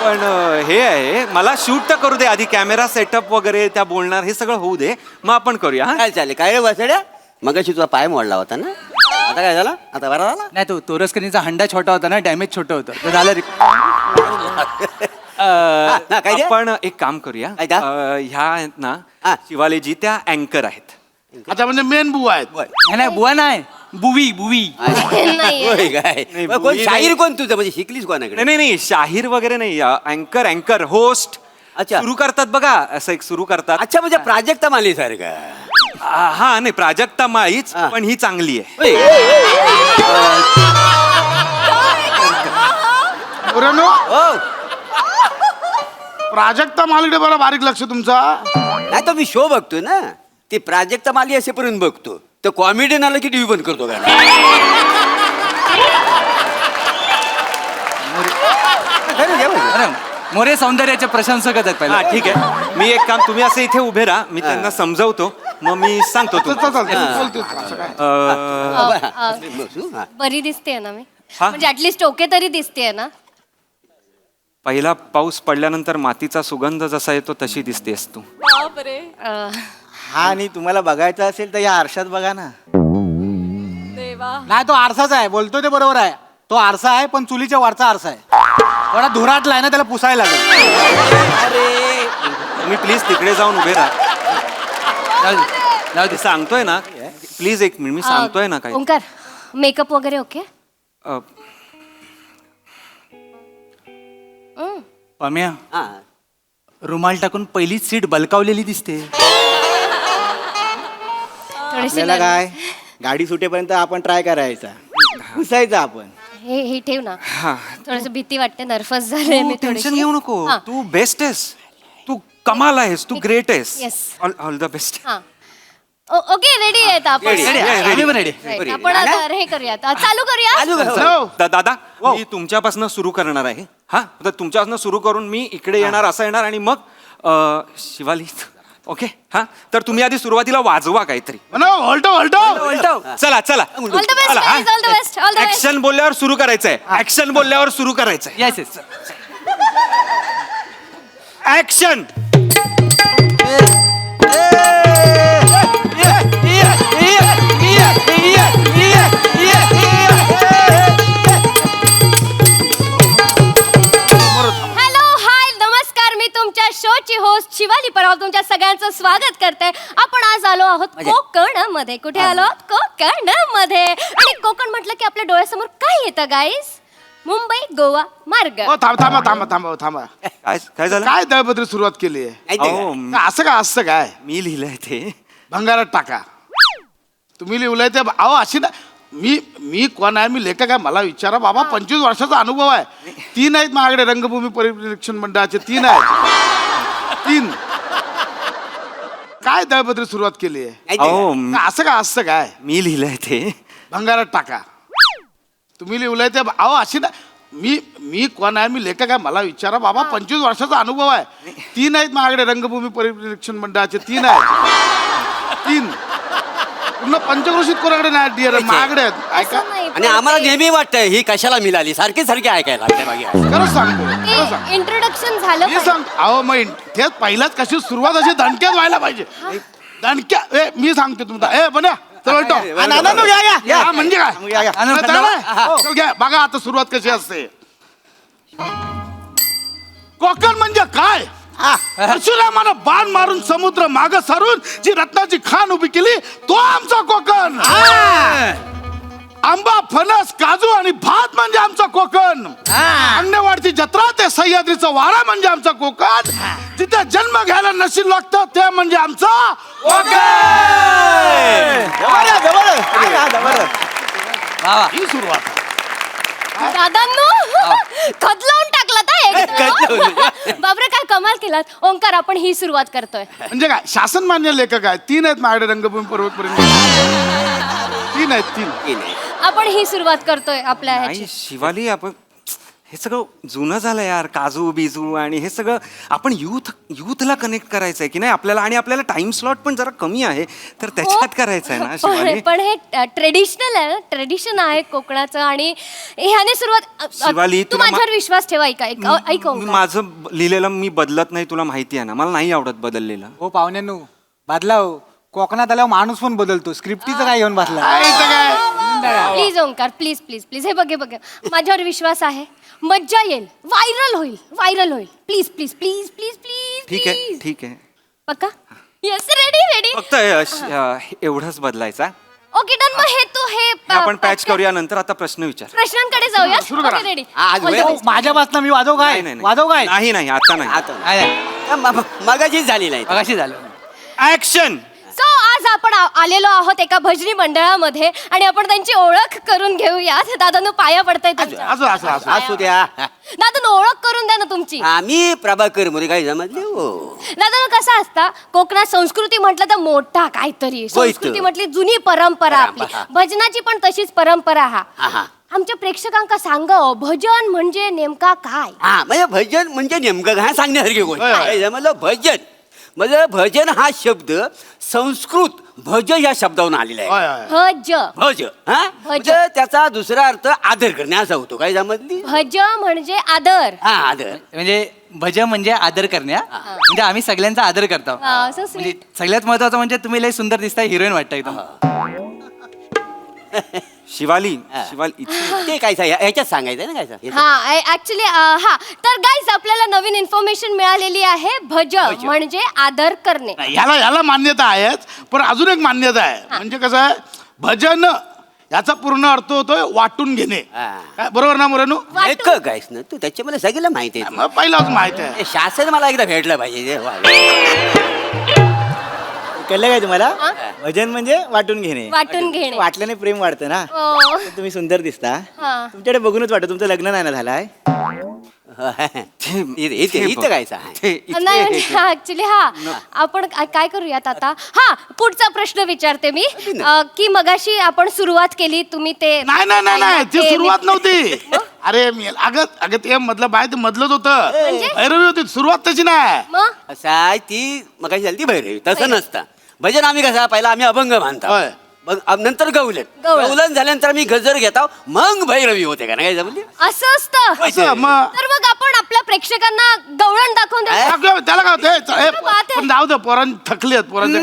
पण हे आहे मला शूट तर करू दे आधी कॅमेरा सेटअप वगैरे त्या बोलणार हे सगळं होऊ दे मग आपण करूया हा काय चालेल काय रे वसड्या मगाशी तुझा पाय मोडला होता ना आता काय झालं आता बरा झाला नाही तो तोरसकनीचा हंडा छोटा होता ना डॅमेज छोटं होतं ते झालं ना, काय ते? आपण एक काम करूया काय त्या? ह्या आहेत ना हा. शिवालेजी त्या अँकर आहेत अच्छा म्हणजे मेन बुवा आहेत नाही बुवा नाही बुवी नाही होय काय नाही, कोण बोली शाहीर नाही. कोण तुझं म्हणजे शिकलीस कोणाकडे नाही शाहीर वगैरे नाही अँकर होस्ट अच्छा. सुरू करतात बघा असं एक सुरू करतात अच्छा म्हणजे प्राजक्ता माली सारखं हा नाही प्राजक्ता माळीच हा. पण ही चांगली आहे होय. रनू हो प्राजक्ता मालिकडे बरं बारीक लक्ष तुमचा नाही तो मी शो बघतो ना ती प्राजक्ता माली असेपर्यंत बघतो तर कॉमेडियन आलं की टीव्ही बंद करतो का अरे मोरे सौंदर्याचे प्रशंसकच आहेत हा पहिला ठीक आहे मी एक काम तुम्ही असं इथे उभे राहा मी त्यांना समजवतो मग मी सांगतो तुम्हाला. बोलतो असं काय बसू, हा. बरी दिसते ना मी हा. म्हणजे ऍटलीस्ट ओके तरी दिसते ना पहिला पाऊस पडल्यानंतर मातीचा सुगंध जसा येतो तशी दिसतेस तू हा आणि तुम्हाला बघायचं असेल तर या आरशात बघा ना नाही तो आरसाच आहे बोलतो ते बरोबर आहे तो आरसा आहे पण चुलीच्या वरचा आरसा आहे थोडा धुराटला आहे ना त्याला पुसायला लागेल तुम्ही प्लीज तिकडे जाऊन उभे राहा जाऊ दे. सांगतोय ना प्लीज एक मिनिट मी सांगतोय ना काही ओंकार मेकअप वगैरे ओके पम्या हा. रुमाल टाकून पहिलीच सीट बलकावलेली दिसते. आपल्याला काय गाडी सुटेपर्यंत आपण ट्राय करायचा घुसायचा आपण. हे ठेव ना. थोडस भीती वाटते, नर्वस झाले मी टेन्शन थोडीशी. घेऊ नको. हा. तू बेस्ट आहेस, तू कमाल आहेस, तू ग्रेट आहेस. Yes. All the best. हा. ओके, रेडी आहेत आपण. Ready. आम्ही पण ready. Right. आपण आता हे करूयात, चालू करूया. दादा मी तुमच्यापासून सुरू करणार आहे. हा, तर तुमच्यापासून सुरू करून मी इकडे येणार, असं येणार आणि मग शिवाली. ओके. हा, तर तुम्ही आधी सुरुवातीला वाजवा काहीतरी. चला चला All the best, guys, all the best, all the best. Action बोलल्यावर सुरू करायचंय. ऍक्शन बोलल्यावर सुरू करायचंय. Yes yes. Action. Hello, hi, नमस्कार. मी तुमच्या शोची होस्ट शिवाली पराव तुमच्या सगळ्यांचं स्वागत करते. आपण आज आलो आहोत कोकण मध्ये. कुठे आलो आहोत? कोकण मध्ये. आणि कोकण म्हटलं की आपल्या डोळ्यासमोर काय येतं गाईस? मुंबई गोवा मार्ग. थांबा काय झालं? काय दळबद्री सुरुवात केली आहे? अहो, असं काय असतं काय? मी लिहिलंय ते. भंगारात टाका. तुम्ही लिहिलंय ते अहो अशी ना. मी कोण आहे? मी लेखक आहे. मला विचारा बाबा. 25 वर्षाचा अनुभव आहे. 3 आहेत माझ्याकडे रंगभूमी परिरक्षण मंडळाचे. 3 आहेत. 3. काय दळबद्री सुरुवात केली आहे? अहो, असं काय असतं काय? मी लिहिलंय ते. भंगारात टाका. तुम्ही लिहिलंय ते अहो अशी ना. मी कोण आहे? मी लेखक आहे. मला विचारा बाबा. 25 वर्षाचा अनुभव आहे. 3 आहेत माझ्याकडे रंगभूमी परिरक्षण मंडळाचे. 3 आहेत. 3 पूर्ण पंचक्रोशीत कोणाकडे नाही डिअर माझ्याकडे आहेत. ऐका. असं नाही, आणि पण आम्हाला ते- नेहमी वाटतंय ही कशाला मिळाली, सारखी सारखी ऐकायला लागते मागे. खरंच सांगतो. खरंच सांगतो. ते इंट्रोडक्शन झालं मी पाहिजे. सांग अहो मग तेच पहिलाच कशी सुरुवात अशी दणक्यात व्हायला पाहिजे. दणक्या मी सांगतो तुम्हाला. बना चल म्हणजे काय? चल घ्या. बघा आता सुरुवात कशी असते. कोकण म्हणजे काय? परशुरामानं बाण मारून समुद्र माग सारून जी रत्नाची खाण उभी केली तो आमचा कोकण. आंबा, फणस, काजू आणि भात म्हणजे आमचा कोकण. अंगणवाडीची जत्रा ते सह्याद्रीचा वारा म्हणजे आमचा कोकण. जिथे जन्म घ्यायला नशीब लागतं ते म्हणजे आमचा ही सुरुवात. दादांनो खदलावून टाकला. बापरे, काय कमाल केलात. ओंकार, आपण ही सुरुवात करतोय. म्हणजे काय? शासन मान्य लेखक आहे. 3 आहेत माझ्याकडे रंगभूमी पर्वतपर्यंत. 3 आहेत. 3. आपण ही सुरुवात करतोय आपल्या ह्याची. नाही शिवाली, आपण हे सगळं जुनं झालं यार. काजू बिजू आणि हे सगळं आपण युथला कनेक्ट करायचंय की नाही आपल्याला. आणि आपल्याला टाइम स्लॉट पण जरा कमी आहे, तर त्याच्यात करायचं आहे ना शिवाली. पण हे ट्रेडिशनल आहे, ट्रेडिशन आहे कोकणाचं. आणि ह्याने सुरुवात. शिवाली, तू माझ्यावर विश्वास ठेवा. ऐक मी माझं लिहिलेलं मी बदलत नाही, तुला माहिती आहे ना. मला नाही आवडत बदललेलं. हो पाहुण्यांनो, बदला हो. कोकणात आल्यावर माणूस पण बदलतो. स्क्रिप्टीचं काय घेऊन बसला? Please Omkar, please please please. हे बघ माझ्यावर विश्वास आहे. मज्जा येईल. व्हायरल होईल. Please please please please please. ठीक आहे. पक्का? Yes, ready. फक्त एवढंच बदलायचा. Okay, done. मग हे आपण पॅच करूया नंतर. आता प्रश्न विचार. प्रश्नांकडे जाऊया. Okay, ready. माझ्यापासून मी वाजव काय? वाजव काय? नाही आता नाही. मगाची झाली नाही. मगाशी झालं. ऍक्शन. सो आज आपण आलेलो आहोत एका भजनी मंडळामध्ये आणि आपण त्यांची ओळख करून घेऊयात. दादांनो, पाया पडताय तुमच्या. असू द्या. दादांनो, ओळख करून द्या ना तुमची. आम्ही प्रभाकर मोरे काय जमतले हो. दादांनो, कसं असतं कोकणात संस्कृती म्हटलं तर मोठा काहीतरी. संस्कृती म्हटली जुनी परंपरा आपली. भजनाची पण तशीच परंपरा. आमच्या प्रेक्षकांका सांगा, भजन म्हणजे नेमका काय? म्हणजे भजन म्हणजे नेमकं काय सांगण्यासारखी गोष्ट. काय जमलं भजन म्हणजे भजन हा शब्द संस्कृत भज या शब्दावरून आलेला आहे. भज म्हणजे त्याचा दुसरा अर्थ आदर करणे असा होतो. काय जमतली? भज म्हणजे आदर. आदर म्हणजे भज म्हणजे आदर करण्या. म्हणजे आम्ही सगळ्यांचा आदर करतो. म्हणजे सगळ्यात महत्वाचं म्हणजे तुम्ही लय सुंदर दिसताय. हिरोईन वाटताय एकदम. शिवाली ते काय ह्याच्यात सांगायचं ना काय? ऍक्च्युली तर गाईज आपल्याला नवीन इन्फॉर्मेशन मिळालेली आहे. भज म्हणजे आदर करणे. याला मान्यता आहेच. पण अजून एक मान्यता आहे. म्हणजे कसं आहे, भजन याचा पूर्ण अर्थ होतोय वाटून घेणे. हा. काय, बरोबर ना मुरानू? लेखक आहेस ना तू, त्याच्यामध्ये सगळ्याला माहिती आहे. मग पहिलाच माहित आहे. हे शासन मला एकदा भेटलं पाहिजे. वा. कळलं काय तुम्हाला भजन म्हणजे वाटून घेणे. वाटून घेणे. वाटल्याने प्रेम वाढतं ना. हो. तुम्ही सुंदर दिसता. हा. तुमच्याकडे बघूनच वाटतं तुमचं लग्न नाही ना झालंय. इथं काय नाही ऍक्च्युली आपण काय करूयात आता. पुढचा प्रश्न विचारते मी की मगाशी आपण सुरुवात केली तुम्ही ते नाही नाही नाही नाही ती सुरुवात नव्हती. अरे अगं ते मधलं बाय ते मधलंच होतं. भैरवी होती, सुरुवात त्याची नाही. मग असं आहे ती मग झाली ती भैरवी. तसं नसतं भजन. आम्ही कसं पहिला आम्ही अभंग बांधतो, होय. मग नंतर गवलन. गवलन झाल्यानंतर आम्ही गजर घेतो, मग भैरवी होते का नाही जमली. असं असतं. असं मग तर मग आपण आपल्या प्रेक्षकांना गवळण दाखवून देऊ. दाखव, त्याला काय होतंय? पण जाऊ दे, पोरां थकली आहेत पोरांचे.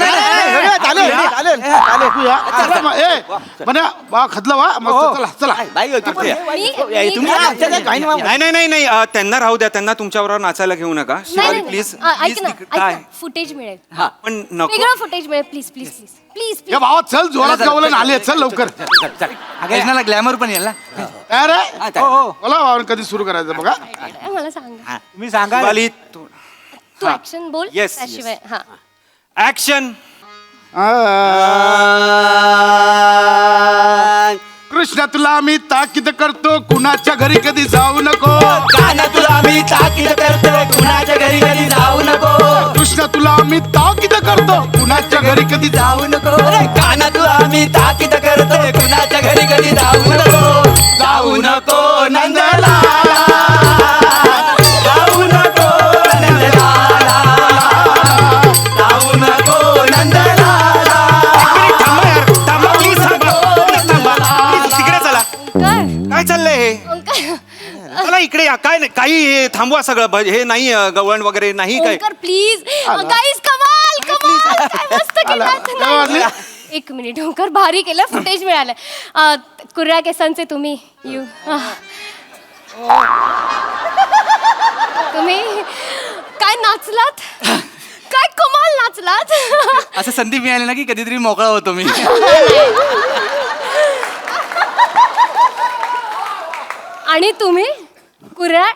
खतलं वा मस्त. चला चला. बाई होती पण. नाही नाही त्यांना राहू द्या. त्यांना तुमच्याबरोबर नाचायला घेऊ नका. शिवाली प्लीज ऐक फुटेज मिळेल. पण नको. वेगळं फुटेज मिळेल प्लीज प्लीज प्लीज प्लीज ए भावा चल, जोरात गावलं आले, चल लवकर. भजनाला ग्लॅमर पण येईल ना. अरे बोला भावा, कधी सुरू करायचं बघा. मला सांगा. तुम्ही सांगा. शिवाली तू ऍक्शन बोल. Yes, त्याशिवाय हा ऍक्शन. कृष्णा तुला मी ताकीद करतो, कुणाच्या घरी कधी जाऊ नको. काना तुला मी ताकीद करतोय, कुणाच्या घरी कधी जाऊ नको. कृष्णा तुला मी ताकीद करतो, कुणाच्या घरी कधी जाऊ नको. काना तुला मी ताकीद करतोय, कुणाच्या घरी कधी जाऊ नको. जाऊ नको नंदलाला, जाऊ नको नंदलाला, जाऊ नको नंदलाला. तिकडे चला. काय चाललंय हे? चला इकडे या. काय नाही, काही हे थांबवा सगळं. हे नाही गवळण वगैरे नाही काय. प्लीज गाईज, कमाल कमाल काय मस्त केलं. एक मिनिट ओंकार, भारी केलं. फुटेज मिळालं. कुर्रा केसांचे तुम्ही तुम्ही काय नाचलात, काय कमाल नाचलात. असं संधी मिळाली ना की कधीतरी मोकळा होतो मी. आणि तुम्ही कुर्रा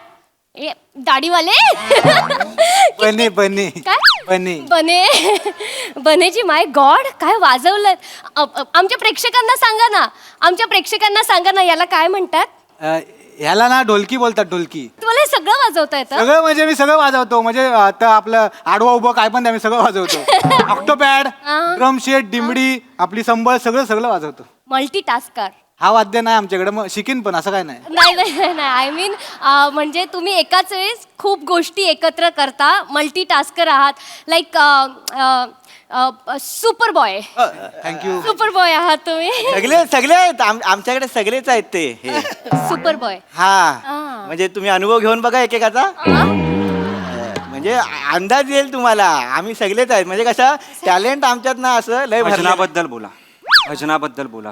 दाढीवाले. बने बने काय बने बने बनेजी, माय गॉड काय वाजवलं. आमच्या प्रेक्षकांना सांगा ना, आमच्या प्रेक्षकांना सांगा ना, याला काय म्हणतात. ह्याला ना ढोलकी बोलतात. ढोलकी तुम्हाला हे सगळं वाजवता येतं. सगळं म्हणजे मी सगळं वाजवतो. म्हणजे आता आपलं आडवा उभं काय पण मी सगळं वाजवतो. ऑक्टोपॅड, ड्रम शेट, डिंबडी, आपली संबळ सगळं सगळं वाजवतो. मल्टीटास्कर. हा वाद्य नाही आमच्याकडे, मग शिकीन पण असं काय नाही. नाही नाही नाही आय मीन म्हणजे तुम्ही एकाच वेळेस खूप गोष्टी एकत्र करता, मल्टीटास्कर आहात. Like super boy. Thank you. Super boy आहात तुम्ही. सगळे आहेत आमच्याकडे, सगळेच आहेत ते. Super boy. हा म्हणजे तुम्ही अनुभव घेऊन बघा एकेकाचा, म्हणजे अंदाज येईल तुम्हाला. आम्ही सगळेच आहेत. म्हणजे कसं टॅलेंट आमच्यात ना असं लय भरलेलं. भजनाबद्दल बोला. भजनाबद्दल बोला.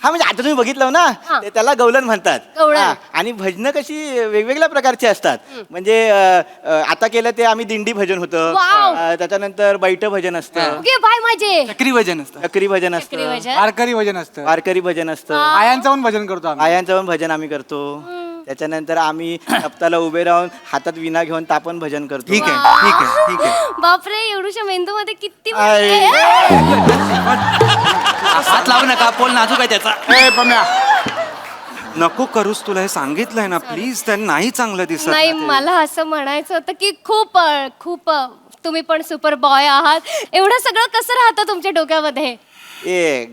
हा म्हणजे आता तुम्ही बघितलं ना, ते त्याला गवलन म्हणतात. गवळण. हा, आणि भजनं कशी वेगवेगळ्या प्रकारची असतात. म्हणजे आता केलं ते आम्ही दिंडी भजन होतं. वाव. त्याच्यानंतर बैठं भजन असतं, ओके बाय माझे. चक्री भजन असतं, चक्री भजन चक्री असतं, भजन. वारकरी भजन असतं, वारकरी भजन असतं, आयांचं पण भजन करतो आम्ही. आयांचं पण भजन आम्ही करतो. त्याच्यानंतर आम्ही सप्ताला उभे राहून हातात विणा घेऊन तापण भजन करतो. ठीक आहे ठीक आहे ठीक आहे. बापरे, एवढूच्या मेंदू मध्ये किती हात लावू नका, पोल नाजूक आहे त्याचा. ए पम्या, नको करूस, तुला हे सांगितलंय ना प्लीज. त्यांना नाही चांगलं दिसत. नाही, मला असं म्हणायचं होतं की खूप खूप तुम्ही पण सुपर बॉय आहात. एवढं सगळं कसं राहतं तुमच्या डोक्यामध्ये.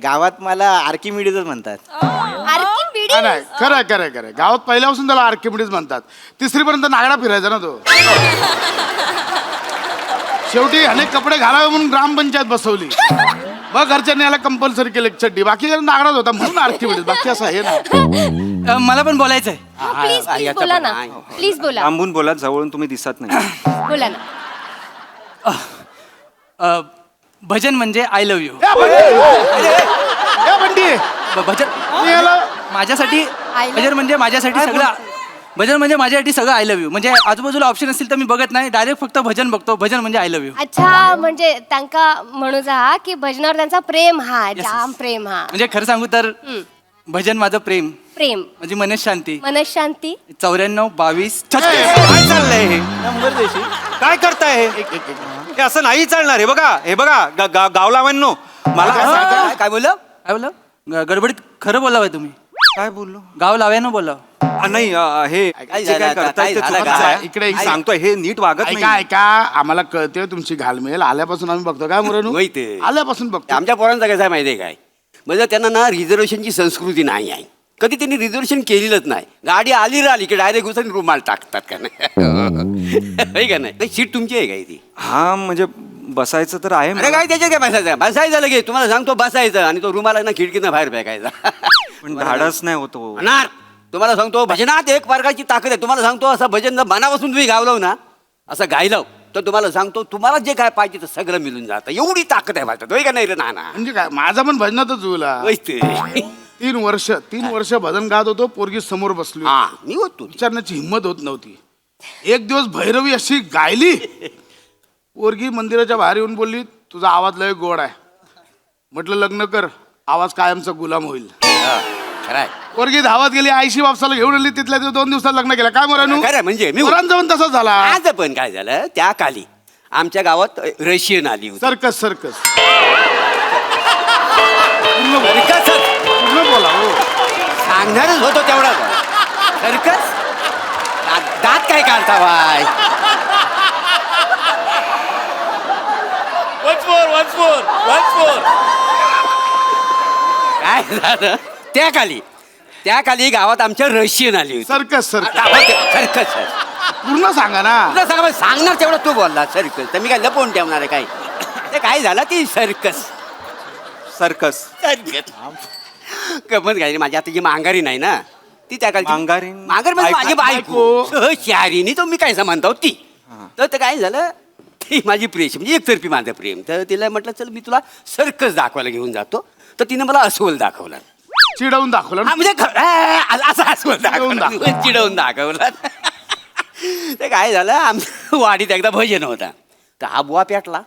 गावात मला आर्किमिडीजच म्हणतात. आर्किमिडीज? नाही खरं खरं खरं. गावात पहिल्यापासून त्याला आर्किमिडीज म्हणतात. तिसरीपर्यंत नागडा फिरायचा ना तो. शेवटी अनेक कपडे घालावे म्हणून ग्रामपंचायत बसवली. मग घरच्यांनी याला कंपल्सरी केलं चड्डी. बाकी नागडाच होता म्हणून आर्किमिडीज. बाकी असं आहे ना. मला पण बोलायचं आहे. प्लीज प्लीज बोला ना, प्लीज बोला. लांबून बोला, जवळून तुम्ही दिसत नाही. बोला ना. भजन म्हणजे आय लव्ह यू. भजन माझ्यासाठी, भजन म्हणजे माझ्यासाठी सगळं, भजन म्हणजे माझ्यासाठी सगळं आय लव्ह यू. म्हणजे आजूबाजूला ऑप्शन असतील तर मी बघत नाही, डायरेक्ट फक्त भजन बघतो. भजन म्हणजे आय लव्ह यू. अच्छा, म्हणजे त्यांका म्हणू जा की भजनावर त्यांचा प्रेम हा, जाम प्रेम हा. म्हणजे खरं सांगू तर भजन माझं प्रेम प्रेम माझी मनशांती. मनशांती 94 22 काय चाललंय हे काय करताय हे असं नाही चालणार. हे बघा गावलावांनो मला काय बोललं? काय बोला गडबडीत खरं बोलावं तुम्ही. काय बोललो गाव लाव्यानं बोलाव. नाही हे काय जे झालं काय आता? करताय ते काय झालं चुकीचं काय? आहे. इकडे मी सांगतोय हे नीट वागत ऐका नाही. ऐका आम्हाला कळते तुमची घालमेल आल्यापासून आम्ही बघतो काय मुरनू होय ते. आल्यापासून बघतो. आमच्या पोरांचा कसं आहे माहिती आहे काय, म्हणजे त्यांना ना रिझर्वेशनची संस्कृती नाही आहे. कधी त्यांनी रिझर्वेशन केलेलंच नाही. गाडी आली राहिली की डायरेक्ट घुसून रुमाल टाकतात का नाही का नाही. सीट तुमची आहे काय ती? हा म्हणजे बसायचं तर आहे अरे काय त्याच्यात काय बसायचं लगेच तुम्हाला सांगतो बसायचं आणि तो रुमाल आहे ना खिडकीनं बाहेर फेकायचा. पण धाडस नाही होतो. होणार. तुम्हाला सांगतो भजनात एक प्रकारची ताकद आहे. तुम्हाला सांगतो असं भजन जर मनापासून तुम्ही गावलं ना असं गायलं तर तुम्हाला सांगतो तुम्हाला जे काय पाहिजे ते सगळं मिळून जातं. एवढी ताकद आहे माझ्यात होय का नाही रे नाना. म्हणजे काय माझा पण भजनातच जुळला. होय ते. 3 वर्ष भजन गात होतो. पोरगी समोर बसली हा मी होतो विचारण्याची हिंमत होत नव्हती. एक दिवस भैरवी अशी गायली. पोरगी मंदिराच्या बाहेर येऊन बोलली तुझा आवाज लय गोड आहे. म्हटलं लग्न कर आवाज कायमचा गुलाम होईल. खरंय. पोरगी धावत गेली आईशी बापसाला घेऊन आली. तिथल्या 2 दिवसात लग्न केलं. काय मोरानू खरं म्हणजे मी पोरांचं पण तसंच झाला. आज पण काय झालं त्या काली आमच्या गावात रशियन आली होती. सर्कस सर्कस पूर्ण बोला हो. सांगणारच होतो तेवढा सर्कस. दात काय काढता बाय. काय झालं त्या काली गावात आमच्या रशियन आली होती. सर्कस सर्कस सर्कस पूर्ण सांगा ना. सांगणार तेवढा तू बोलला सर्कस तर मी काय लपवून ठेवणार आहे काय. ते काय झालं ती सर्कस गमत घ्यायची. माझी आता जी मांगारी नाही ना ती त्या काली मांगार म्हणजे माझी बायको शहरीनी तो मी काय म्हणतो ती. तर ते काय झालं ती माझी प्रेम म्हणजे एकतर्फी माझं प्रेम. तर तिला म्हटलं चल मी तुला सर्कस दाखवायला घेऊन जातो. तर तिने मला अस्वल दाखवला. चिडवून दाखवलं म्हणजे असं अस्वल दाखवलं चिडवून दाखवलं. ते काय झालं आमच्या वाडीत एकदा भजन होता. तर हा बुवा पेटला.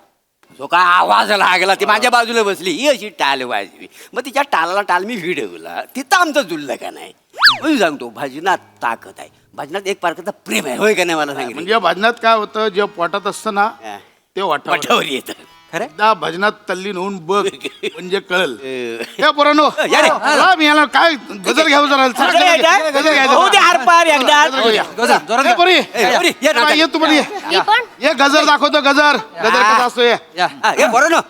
जो काय आवाज लागला ती माझ्या बाजूला बसली. ही अशी टाल वाजवी. मग तिच्या टालाला टाल मी भिडवला. तिथं आमचं जुळलं का नाही. मी सांगतो भजनात ताकद आहे. भजनात एक प्रकारचा प्रेम आहे होय का नाही मला सांगितलं. म्हणजे भजनात काय होतं जेव्हा पोटात असतं ना ते वाटावर येतं. खरं भजनात तल्लीन होऊन बघ म्हणजे कळल. या पोरांनो मी याला काय गजर घ्यावं जरा. ये तू पण ये गजर दाखवतो. गजर कसा असतो ये बरोबर.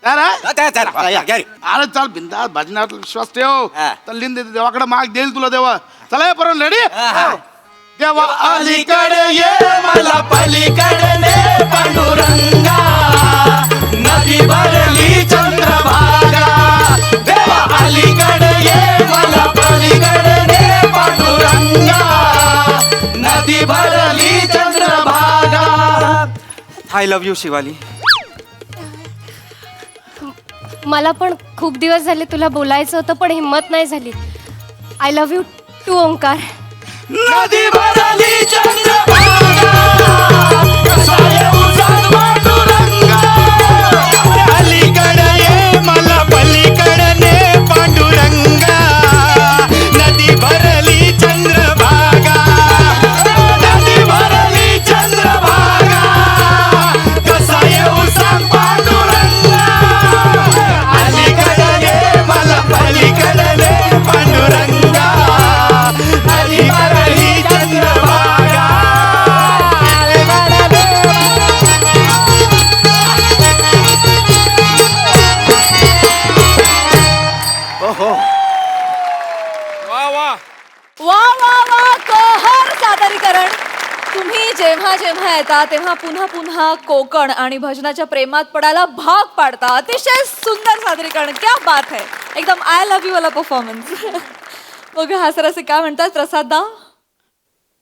अरे चाल बिंदास भजनात विश्वास ठेव. तल्लीन देते देवाकडे माग देईल तुला देवा. चला पोरांनो रेडी. देवा अलीकडे ये मला पलीकडे ने पांडुरंगा नदी भरली चंद्रभागा. देवा अलीकडे ये मला पलीकडे ने पांडुरंगा नदी भरली Chandrabhaga. I love you Shivali. मला पण खूप दिवस झाले तुला बोलायचं होतं पण हिंमत नाही झाली. I love you too Omkar. नदी भरली चंद्रभागा कसा येऊ सांग पांडुरंगा. अलीकडे ये मला पलीकडे ने पांडुरंगा नदी भरली चंद्रभागा. नदी भरली चंद्रभागा कसा येऊ सांग पांडुरंगा. अलीकडे ये मला पलीकडे ने पांडुरंगा नदी भरली चंद्रभागा. वा वा वा कहर सादरीकरण. तुम्ही जेव्हा जेव्हा येता तेव्हा पुन्हा पुन्हा कोकण आणि भजनाच्या प्रेमात पडायला भाग पाडता. अतिशय सुंदर सादरीकरण. क्या बात है. एकदम आय लव्ह यू वाला परफॉर्मन्स. बघ हा सर असे काय म्हणतात प्रसाद दा.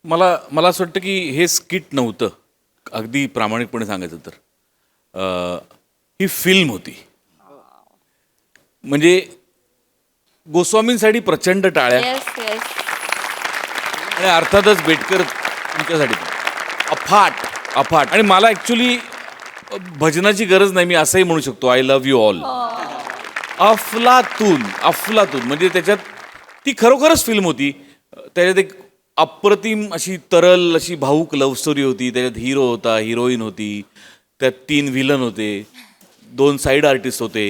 मला असं वाटतं की हे स्किट नव्हतं. अगदी प्रामाणिकपणे सांगायचं तर ही फिल्म होती. म्हणजे गोस्वामींसाठी प्रचंड टाळ्या येस येस. आणि अर्थातच बेटकर तुमच्यासाठी अफाट. आणि मला ॲक्च्युली भजनाची गरज नाही. मी असंही म्हणू शकतो आय लव्ह यू ऑल. अफलातून म्हणजे त्याच्यात ती खरोखरच फिल्म होती. त्याच्यात एक अप्रतिम अशी तरल अशी भाऊक लव्ह स्टोरी होती. त्याच्यात हिरो होता, हिरोईन होती, त्यात 3 व्हिलन होते, 2 साईड आर्टिस्ट होते.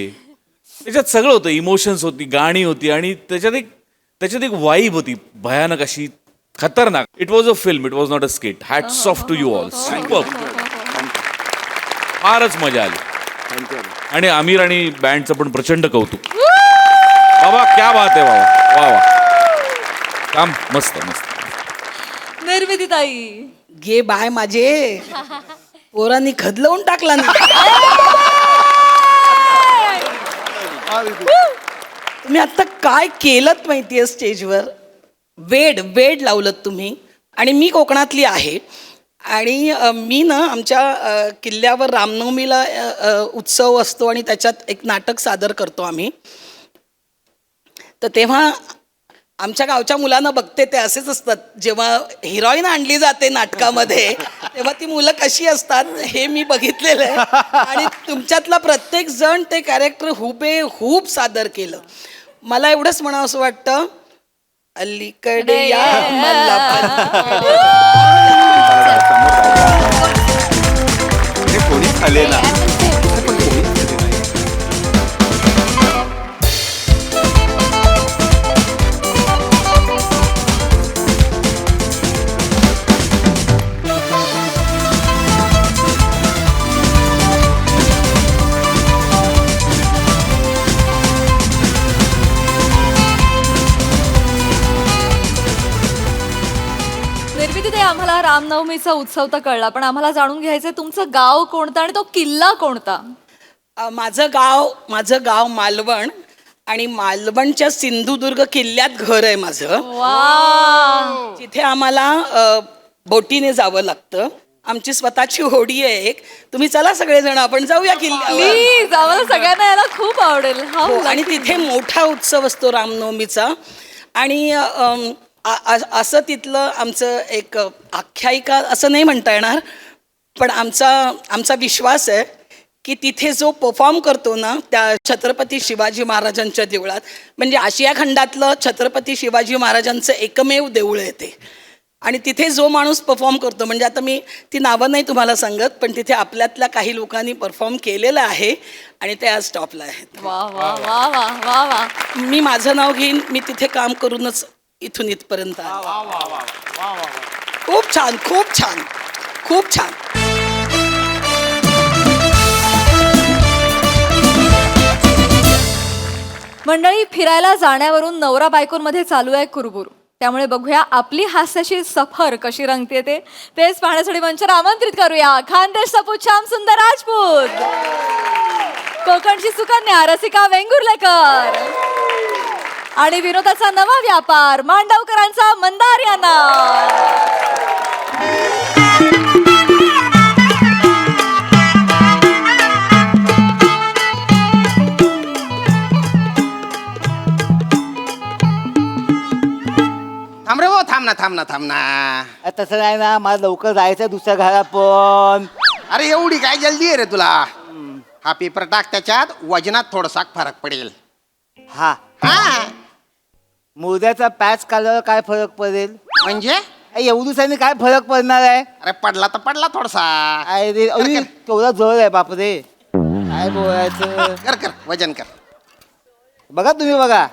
त्याच्यात सगळं होतं. इमोशन्स होती, गाणी होती आणि त्याच्यात एक वाईब होती भयानक अशी खतरनाक. It was a film, it was not a skit. Hats off to you all. Super. फारच मजा आली. आणि आमिर आणि बँडचं पण प्रचंड कौतुक. बाबा क्या बात आहे बाबा. वा वा, काम मस्त मस्त. निर्मिती ताई, घे बाय माझे पोरांनी खदलवून टाकला ना. तुम्ही आता काय केलं माहितीये स्टेजवर. वेड लावलं तुम्ही. आणि मी कोकणातली आहे आणि मी ना आमच्या किल्ल्यावर रामनवमीला उत्सव असतो आणि त्याच्यात एक नाटक सादर करतो आम्ही. तर तेव्हा आमच्या गावच्या मुलांना बघते ते असेच असतात. जेव्हा हिरोईन आणली जाते नाटकामध्ये तेव्हा ती मुलं कशी असतात हे मी बघितलेलं आहे. आणि तुमच्यातला प्रत्येक जण ते कॅरेक्टर हुबेहूब सादर केलं. मला एवढंच म्हणावं असं वाटतं, अलीकडे या कोणीच आले ना. निर्मिती ताई, आम्हाला रामनवमीचा उत्सव तर कळला, पण आम्हाला जाणून घ्यायचंय तुमचं गाव कोणतं आणि तो किल्ला कोणता? माझं गाव मालवण आणि मालवणच्या सिंधुदुर्ग किल्ल्यात घर आहे माझं. वा, तिथे आम्हाला बोटीने जावं लागतं. आमची स्वतःची होडी आहे एक. तुम्ही चला सगळेजण आपण जाऊया किल्ल्यावर. प्लीज, आम्हाला सगळ्यांना यायला खूप आवडेल. हो, आणि तिथे मोठा उत्सव असतो रामनवमीचा. आणि असं तिथलं आमचं एक आख्यायिका असं नाही म्हणता येणार, पण आमचा विश्वास आहे की तिथे जो परफॉर्म करतो ना त्या छत्रपती शिवाजी महाराजांच्या देवळात, म्हणजे आशिया खंडातलं छत्रपती शिवाजी महाराजांचं एकमेव देऊळ आहे ते. आणि तिथे जो माणूस परफॉर्म करतो, म्हणजे आता मी ती नावं नाही तुम्हाला सांगत, पण तिथे आपल्यातल्या काही लोकांनी परफॉर्म केलेलं आहे आणि ते आज टॉपला आहेत. वा वा वा वा वा वा. मी माझं नाव घेईन, मी तिथे काम करूनच इथून इथपर्यंत आले. खूप छान, खूप छान, खूप छान. मंडळी, फिरायला जाण्यावरून नवरा बायकोंमध्ये चालू आहे कुरबुर. त्यामुळे बघूया आपली हास्याची सफर कशी रंगते तेच पाहण्यासाठी मंचावर आमंत्रित करूया खानदेश सपूत श्याम सुंदर राजपूत, कोकणची सुकन्या रसिका वेंगुर्लेकर आणि विनोदाचा नवा व्यापार मांडवकरांचा मंदार यांना. थांब रे, थांब ना. तसं नाही ना, मला लवकर जायचं दुसऱ्या घरात. पण अरे एवढी काय जल्दी आहे रे तुला? हा पेपर टाक, त्याच्यात वजनात थोडासा फरक पडेल. हा, मोद्याचा पॅच काढल्यावर काय फरक पडेल? म्हणजे एवढूसाने काय फरक पडणार आहे? अरे पडला तर पडला थोडासा. अरे केवढा जवळ आहे बापरे. काय बोलायचं. कर वजन कर. बघा तुम्ही बघा.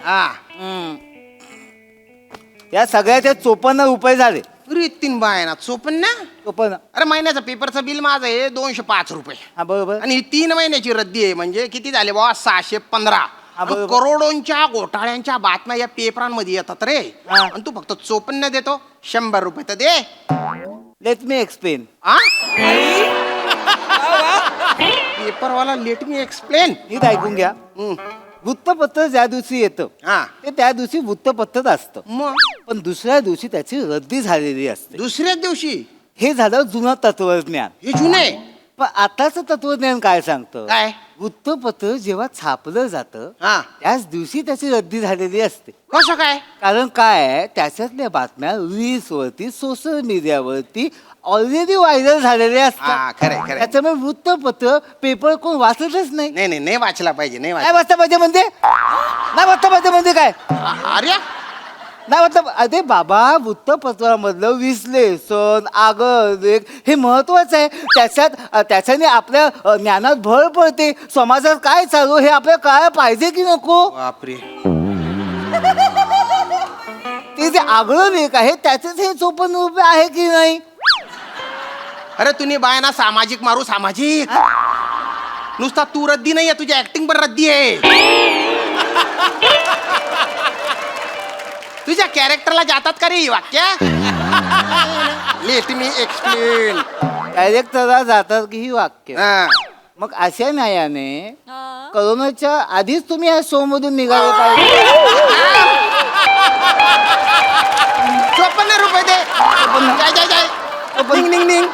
या सगळ्याचे 54 रुपये झाले. अरे 3 बाय 54. अरे महिन्याचं पेपरचं बिल माझं आहे 205 रुपये. हा बरोबर. आणि 3 महिन्याची रद्दी आहे, म्हणजे किती झाले बाबा 615. करोडोंच्या घोटाळ्यांच्या बातम्या या पेपरांमध्ये येतात रे. आणि तू फक्त 54 देतो. 100 रुपये तर दे. Let me explain. पेपरवाला लेट मी एक्सप्लेन. नीट ऐकून घ्या. वृत्तपत्र ज्या दिवशी येतं ते त्या दिवशी वृत्तपत्रच असतं. मग पण दुसऱ्या दिवशी त्याची रद्दी झालेली असते. दुसऱ्याच दिवशी. हे झालं जुनं तत्वज्ञान. हे जुने. पण आताचं तत्वज्ञान काय सांगतं? काय? वृत्तपत्र जेव्हा छापलं जातं त्याच दिवशी त्याची रद्दी झालेली असते. कसं काय? कारण काय आहे, त्याच्यातल्या बातम्या रील्स वरती सोशल मीडियावरती ऑलरेडी व्हायरल झालेले असतात. खरं. त्याच्यामुळे वृत्तपत्र पेपर कोण वाचतच नाही. नाही वाचला पाहिजे. नाही वाचता पाहिजे म्हणजे? नाही वाचता पाहिजे म्हणजे काय? अरे नाही मतलब अरे बाबा वृत्तपत्रामधलं विश्लेषण आगळेख हे महत्वाचं आहे. त्याच्याने आपल्या ज्ञानात भर पडते. समाजात काय चालू हे आपल्याला कळायला पाहिजे की नको. बापरे ते जे आगळं लेख आहे त्याचेच हे 54 रुपये आहे की नाही. अरे तुम्ही बायना सामाजिक मारू सामाजिक. नुसता तू रद्दी नाहीये, तुझी ऍक्टिंग पण रद्दी आहे. तुझ्या कॅरेक्टरला जातात का रे ही वाक्य. Late me explain. डायरेक्टरला जातात की ही वाक्य. मग अशा न्यायाने करोनाच्या आधीच तुम्ही या शो मधून निघाले पाहिजे. 54 रुपये दे. जाय जाय जाय. निघ निघ निघ.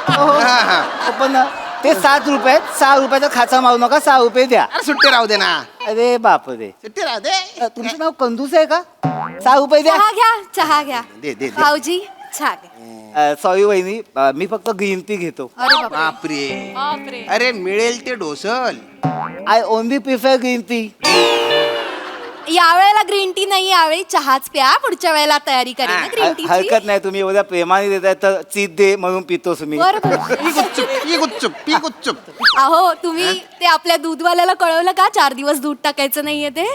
पण ते 7 रुपयात 6 रुपयाचा खाचा मारू नका. 6 रुपये द्या. अरे सुट्टी राहू दे ना. अरे बापरे सुट्टी राहू दे. तुमचं नाव कंदूस आहे का. 6 रुपये द्या. चहा घ्या चहा घ्या. दे दे दे. भाऊजी चहा घ्या. सॉरी वहिनी मी फक्त ग्रीन टी घेतो. अरे बापरे. बापरे. बापरे. अरे मिळेल ते ढोसल. I only prefer green tea. यावेळेला ग्रीन टी नाही, यावेळी चहाच प्या. पुढच्या वेळेला तयारी करेन ना ग्रीन टी. हरकत नाही. तुम्ही एवढ्या प्रेमाने देताय तर चीज दे म्हणून पितोस मी. बरोबर. पी गुच्चूप पी गुच्चूप. अहो तुम्ही ते आपल्या दूधवाल्याला कळवलं का 4 दिवस दूध टाकायचं नाहीये ते.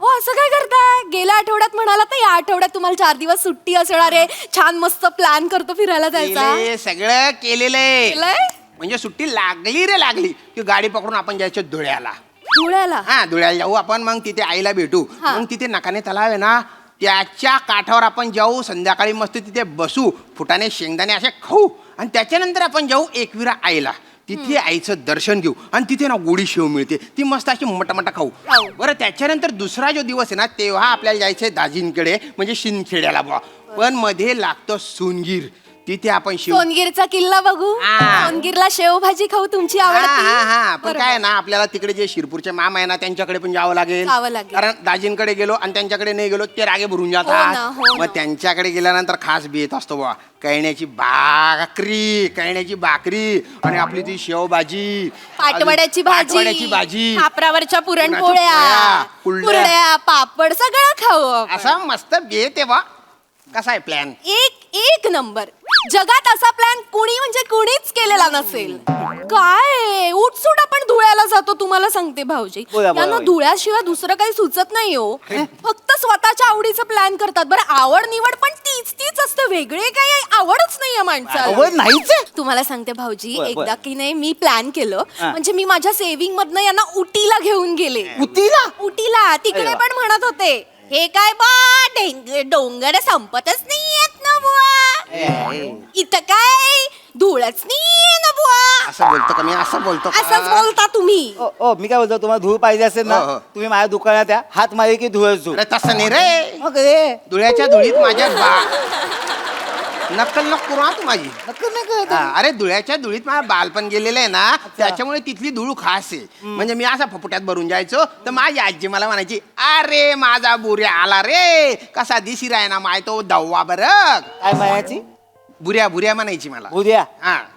हो असं काय करताय. गेल्या आठवड्यात म्हणाला तर या आठवड्यात तुम्हाला 4 दिवस सुट्टी असणार आहे. छान मस्त प्लॅन करतो फिरायला जायचा. केलंय, सगळं केलेलं आहे. केलंय? म्हणजे सुट्टी लागली रे लागली की गाडी पकडून आपण जायचं धुळ्याला. धुळ्याला. हा धुळ्याला जाऊ आपण. मग तिथे आईला भेटू. मग तिथे नकाने तलाव आहे ना, त्याच्या काठावर आपण जाऊ. संध्याकाळी मस्त तिथे बसू, फुटाणे शेंगदाणे असे खाऊ आणि त्याच्यानंतर आपण जाऊ एकविरा आईला. तिथे आईचं दर्शन घेऊ आणि तिथे ना गोडी शेव मिळते, ती मस्त अशी मटामटा खाऊ. बरं त्याच्यानंतर दुसरा जो दिवस आहे ना तेव्हा आपल्याला जायचंय दाजींकडे म्हणजे शिंदखेड्याला बुवा. पण मध्ये लागतं सोनगीर. तिथे आपण सोनगीरचा किल्ला बघू. सोनगीरला शेवभाजी खाऊ तुमची आवडती. पण काय ना आपल्याला तिकडे जे शिरपूरचे मामा आहे ना त्यांच्याकडे पण जावं लागेल. कारण दाजींकडे गेलो आणि त्यांच्याकडे नाही गेलो ते रागे भरून जातात. मग त्यांच्याकडे गेल्यानंतर खास बेत असतो बा कळण्याची भाकरी आणि आपली ती शेवभाजी, पाटवड्याची भाजी, खापरावरच्या पुरणपोळ्या, कुरड्या, पापड सगळं खाऊ. असा मस्त बेत आहे बा. कसा आहे प्लॅन. एक नंबर. जगात असा प्लॅन म्हणजे कुणीच केलेला नसेल. काय उठसूट आपण धुळ्याला जातो. तुम्हाला सांगते भाऊजी यांना धुळ्याशिवाय दुसरं काही सुचत नाही हो. फक्त स्वतःच्या आवडीचं प्लॅन करतात. बरं आवड निवड पण तीच असते. वेगळे काही आवडच नाहीये माणसाला. नाहीच. तुम्हाला सांगते भाऊजी एकदा की नाही मी प्लॅन केलं. म्हणजे मी माझ्या सेव्हिंग मधनं यांना उटीला घेऊन गेले. उटीला तिकडे पण म्हणत होते हे काय बा डोंगर संपतच नाहीयेत ना बुवा. इथं काय धूळच नाहीये ना बुवा. असं बोलतो का मी. असं बोलतो असंच बोलता तुम्ही. मी काय बोलतो तुम्हाला धूळ पाहिजे असेल ना तुम्ही माझ्या दुकानात या. हात मारे की धुळच धूळ. तसं नाही रे. मग रे धुळ्याच्या धुळीत माझ्या नक्कल नको करू तू माझी. अरे धुळ्याच्या धुळीत माझं बालपण गेलेलं आहे ना त्याच्यामुळे तिथली धूळ खास आहे. म्हणजे मी असा फपुट्यात भरून जायचो तर माझी आजी मला म्हणायची अरे माझा बुऱ्या आला रे कसा दिसी राय ना माय तो दव्वा बरं. काय म्हणायची. बुऱ्या म्हणायची मला. बुऱ्या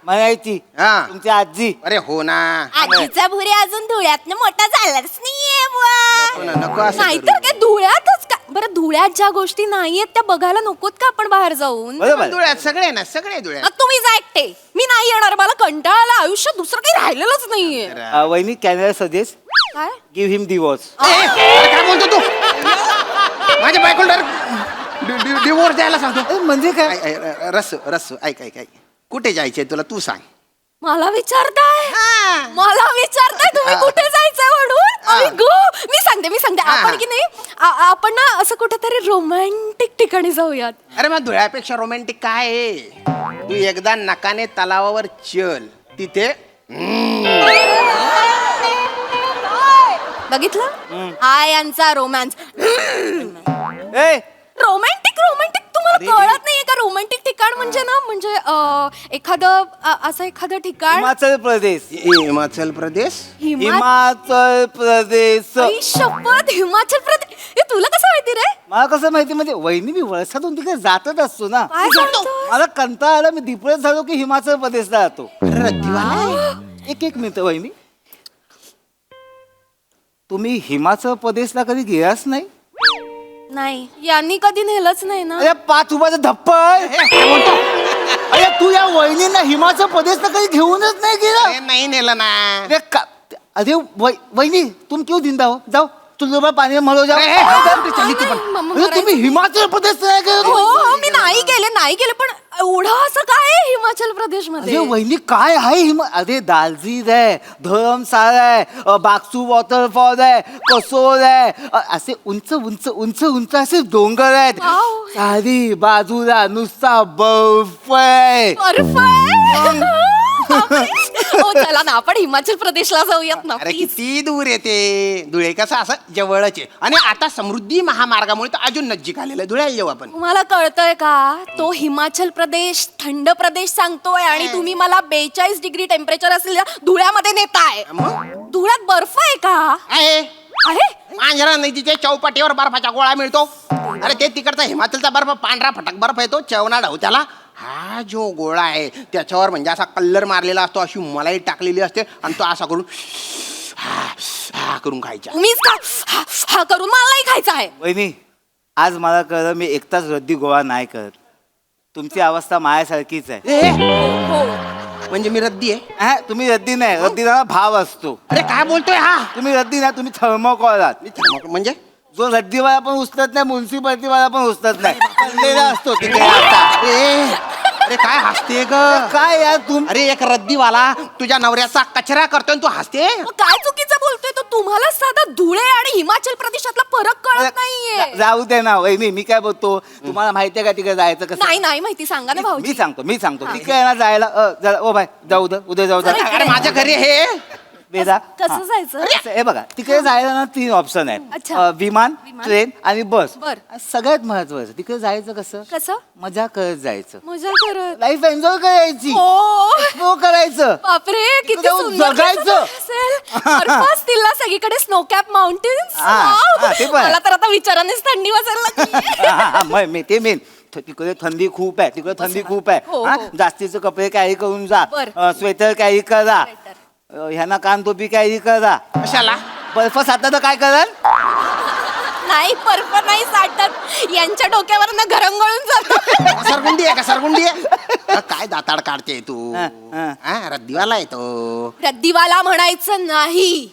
म्हणायची तुमची आजी. अरे हो ना. आजीचा भुऱ्या अजून धुळ्यातनं मोठा झालाच नाहीये बुवा. नको नाहीतर काय धुळ्यातच का. बरं धुळ्यात ज्या गोष्टी नाहीयेत त्या बघायला नकोत का आपण बाहेर जाऊन. धुळ्यात सगळे ना सगळे धुळ्यात. तुम्ही जा एकटे. मी नाही येणार. मला कंटाळा आयुष्यात दुसरं काही राहिलेलंच नाहीये. वहिनी कॅनडा सजेस्ट काय गिव्ह हिम डिवोर्स. काय बोलतो तू. माझ्या बायकोला डिवोर्स द्यायला सांगतो. म्हणजे काय. रस ऐक कुठे जायचंय तुला तू सांग. मला विचारताय तुम्ही कुठे जायचंय म्हणून. मी सांगते आपण की नाही आपण ना असं कुठेतरी रोमॅन्टिक ठिकाणी जाऊयात. अरे मग धुळ्यापेक्षा रोमॅन्टिक काय आहे. तू एकदा नकाने तलावावर चल. तिथे बघितलं हा यांचा रोमॅन्स. रोमॅन्टिक तुम्हाला कळत नाहीये का. रोमॅन्टिक ठिकाण म्हणजे ना म्हणजे एखादं ठिकाण. हिमाचल प्रदेश. शपथ हिमाचल प्रदेश. हे तुला कसं माहिती रे. मला कसं माहिती म्हणजे वहिनी मी वर्षातून तिकडे जातच असतो ना. मला कंटाळा आला मी डिप्रेस झालो की हिमाचल प्रदेशला जातो. एक मिनिट वहिनी तुम्ही हिमाचल प्रदेशला कधी गेलाच नाही. नाही यांनी कधी नेलंच नाही ना. अरे 5 रुपयाचं धप्पड. अरे तू या वहिनींना हिमाचल प्रदेशला कधी घेऊनच नाही गेला. अरे नाही नेलं ना. अरे वहिनी तुम क्यों जिंदा हो, जाओ तुझं पाणी मरो जाओ. अरे तुम्ही हिमाचल प्रदेश नाही गेले. हो मी नाही गेले पण एवढं असं काय आहे हिमाचल प्रदेश अरे मध्ये. वहिनी काय आहे अरे दालजीर आहे, धर्मशाळा आहे, बागसू वॉटरफॉल आहे, कसोल आहे, असे उंच उंच उंच उंच असे डोंगर आहेत. वाव. सारी बाजूला नुसता बर्फ आहे. बर्फ आहे? हो, चला ना आपण हिमाचल प्रदेशला जाऊयात ना अरे please. किती दूर येते. धुळे कसं असं जवळच आहे आणि आता समृद्धी महामार्गामुळे तर अजून नजीक आलेलं आहे. धुळ्याला येऊ आपण. तुम्हाला कळतंय का तो हिमाचल प्रदेश थंड प्रदेश सांगतोय आणि तुम्ही मला 42 डिग्री टेम्परेचर असलेल्या धुळ्यामध्ये नेताय. धुळ्यात बर्फ आहे का? आहे आहे मांजरा नदीच्या चौपाटीवर बर्फाचा गोळा मिळतो. अरे ते तिकडचा हिमाचलचा बर्फ पांढरा फटक बर्फ येतो चवनाड हो त्याला. हा जो गोळा आहे त्याच्यावर म्हणजे असा कल्लर मारलेला असतो, अशी मलाई टाकलेली असते आणि तो असा करून हा करून खायचा. तुम्हीच का हा करून मला नाही खायचा आहे. वहिनी आज मला कळलं मी एकटाच रद्दी गोळा नाही करत. तुमची अवस्था माझ्यासारखीच आहे. हो म्हणजे मी रद्दी आहे? हा, तुम्ही रद्दी नाही, रद्दीला भाव असतो. अरे काय बोलतोय हा? तुम्ही रद्दी नाही, तुम्ही थर्मोकॉल आहात. म्हणजे जो रद्दीवाला पण उचलत नाही, म्युन्सिपाल्टीवाला पण उचलत नाही, पडलेला असतो तिकडे आता. अरे काय हसते ग? काय यार तुम अरे एक रद्दीवाला तुझ्या नवऱ्याचा कचरा करतोय आणि तू हसते. काय चुकीचं बोलतोय तो. तुम्हाला साधा धुळे आणि हिमाचल प्रदेशातला फरक कळत नाहीये. जाऊ दे ना वहिनी, मी काय बोलतो तुम्हाला माहितीये का तिकडे जायचं कसं? नाही माहिती, सांगा ना भाऊजी. मी सांगतो तिकडे ना जायला ओ बाय जाऊ उद्या जाऊ दे. अरे माझ्या घरी हे बेजा कसं जायचं? हे बघा तिकडे जायला ना 3 ऑप्शन आहेत. अच्छा. विमान, ट्रेन आणि बस. बर. सगळ्यात महत्वाचं तिकडे जायचं कसं? कसं? मजा करत जायचं, मजा करत. लाईफ एन्जॉय करायची, हो एक्सप्लोर करायचं. बापरे किती जाऊन सुंदर जगायचं. दिसत असेल. बर्फ असतील ना सगळीकडे, स्नो कॅप माउंटेन्स. ते पण. मला तर आता विचारानेच थंडी वाजायला लागली. ते मेन तिकडे थंडी खूप आहे, तिकडे थंडी खूप आहे. हो, हा, हो. जास्तीचे कपडे कॅरी करून जा, बर. स्वेटर कॅरी करा, ह्यांना कान टोपी कॅरी करा. कशाला? बर्फ साठला तर काय कराल? नाही बर्फ नाही साठत, यांच्या डोक्यावर ना घरंगळून जात. सरगुंडी आहे का? सरगुंडी आहे? काय दाताड काढते तू? हा. रद्दीवाला आहे तो. रद्दीवाला म्हणायचं नाही,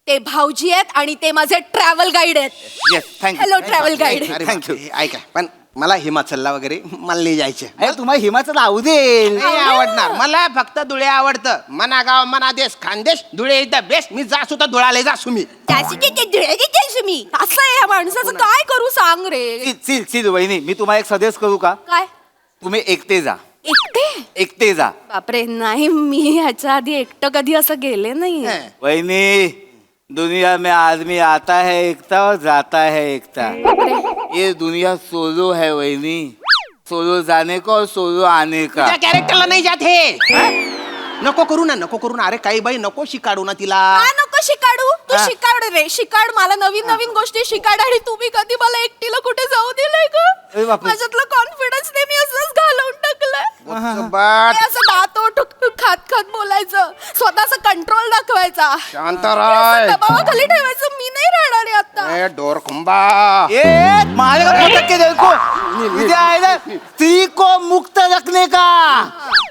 ते भाऊजी आहेत आणि ते माझे ट्रॅव्हल गाईड आहेत. Yes, thank you. Hello travel guide. अरे Thank you. ऐका पण मला हिमाचलला वगैरे मला नाही जायचं. अरे तुम्हाला हिमाचल आवडेल. नाही आवडणार मला. फक्त धुळे आवडतं. मना गाव मना देश Khandesh Dhule is the best. मी जा सुद्धा धुळाले जा सुमी. मी असं आहे या माणसाचं. काय करू सांग रे. चिल वहिनी, मी तुम्हाला एक सजेस्ट करू का? काय तुम्ही एकटे जा. एकटे? जा. बापरे नाही, मी ह्याच्या आधी एकटं कधी असं गेले नाही. वहिनी दुनिया में आदमी आता है एकता और जाता है एकता. ये दुनिया सोलो है वहिनी, सोलो जाने का और सोलो आने का. त्या कॅरेक्टरला नाही जात हे. नको करू ना. अरे काही बाई नको शिकाडू ना तिला. का नको शिकाडू? तू शिकाड रे, शिकाड. मला नवीन नवीन गोष्टी शिकाड. आणि तुम्ही कधी मला एकटीला कुठे जाऊ दिलंय अरे का? बापरे. माझ्यातलं कॉन्फिडन्स मी असंच घालवून टाकलंय. बाट. हे असं दात ओठ खात बोलायचं, स्वतःचा कंट्रोल दाखवायचा, शांत राय. दबावाखाली ठेवायचं. मी नाही राहणार आहे आता. ए डोर खुंबा. ये मारेगा पटक के देखो. इधर आए ना, स्त्री को मुक्त रखने का,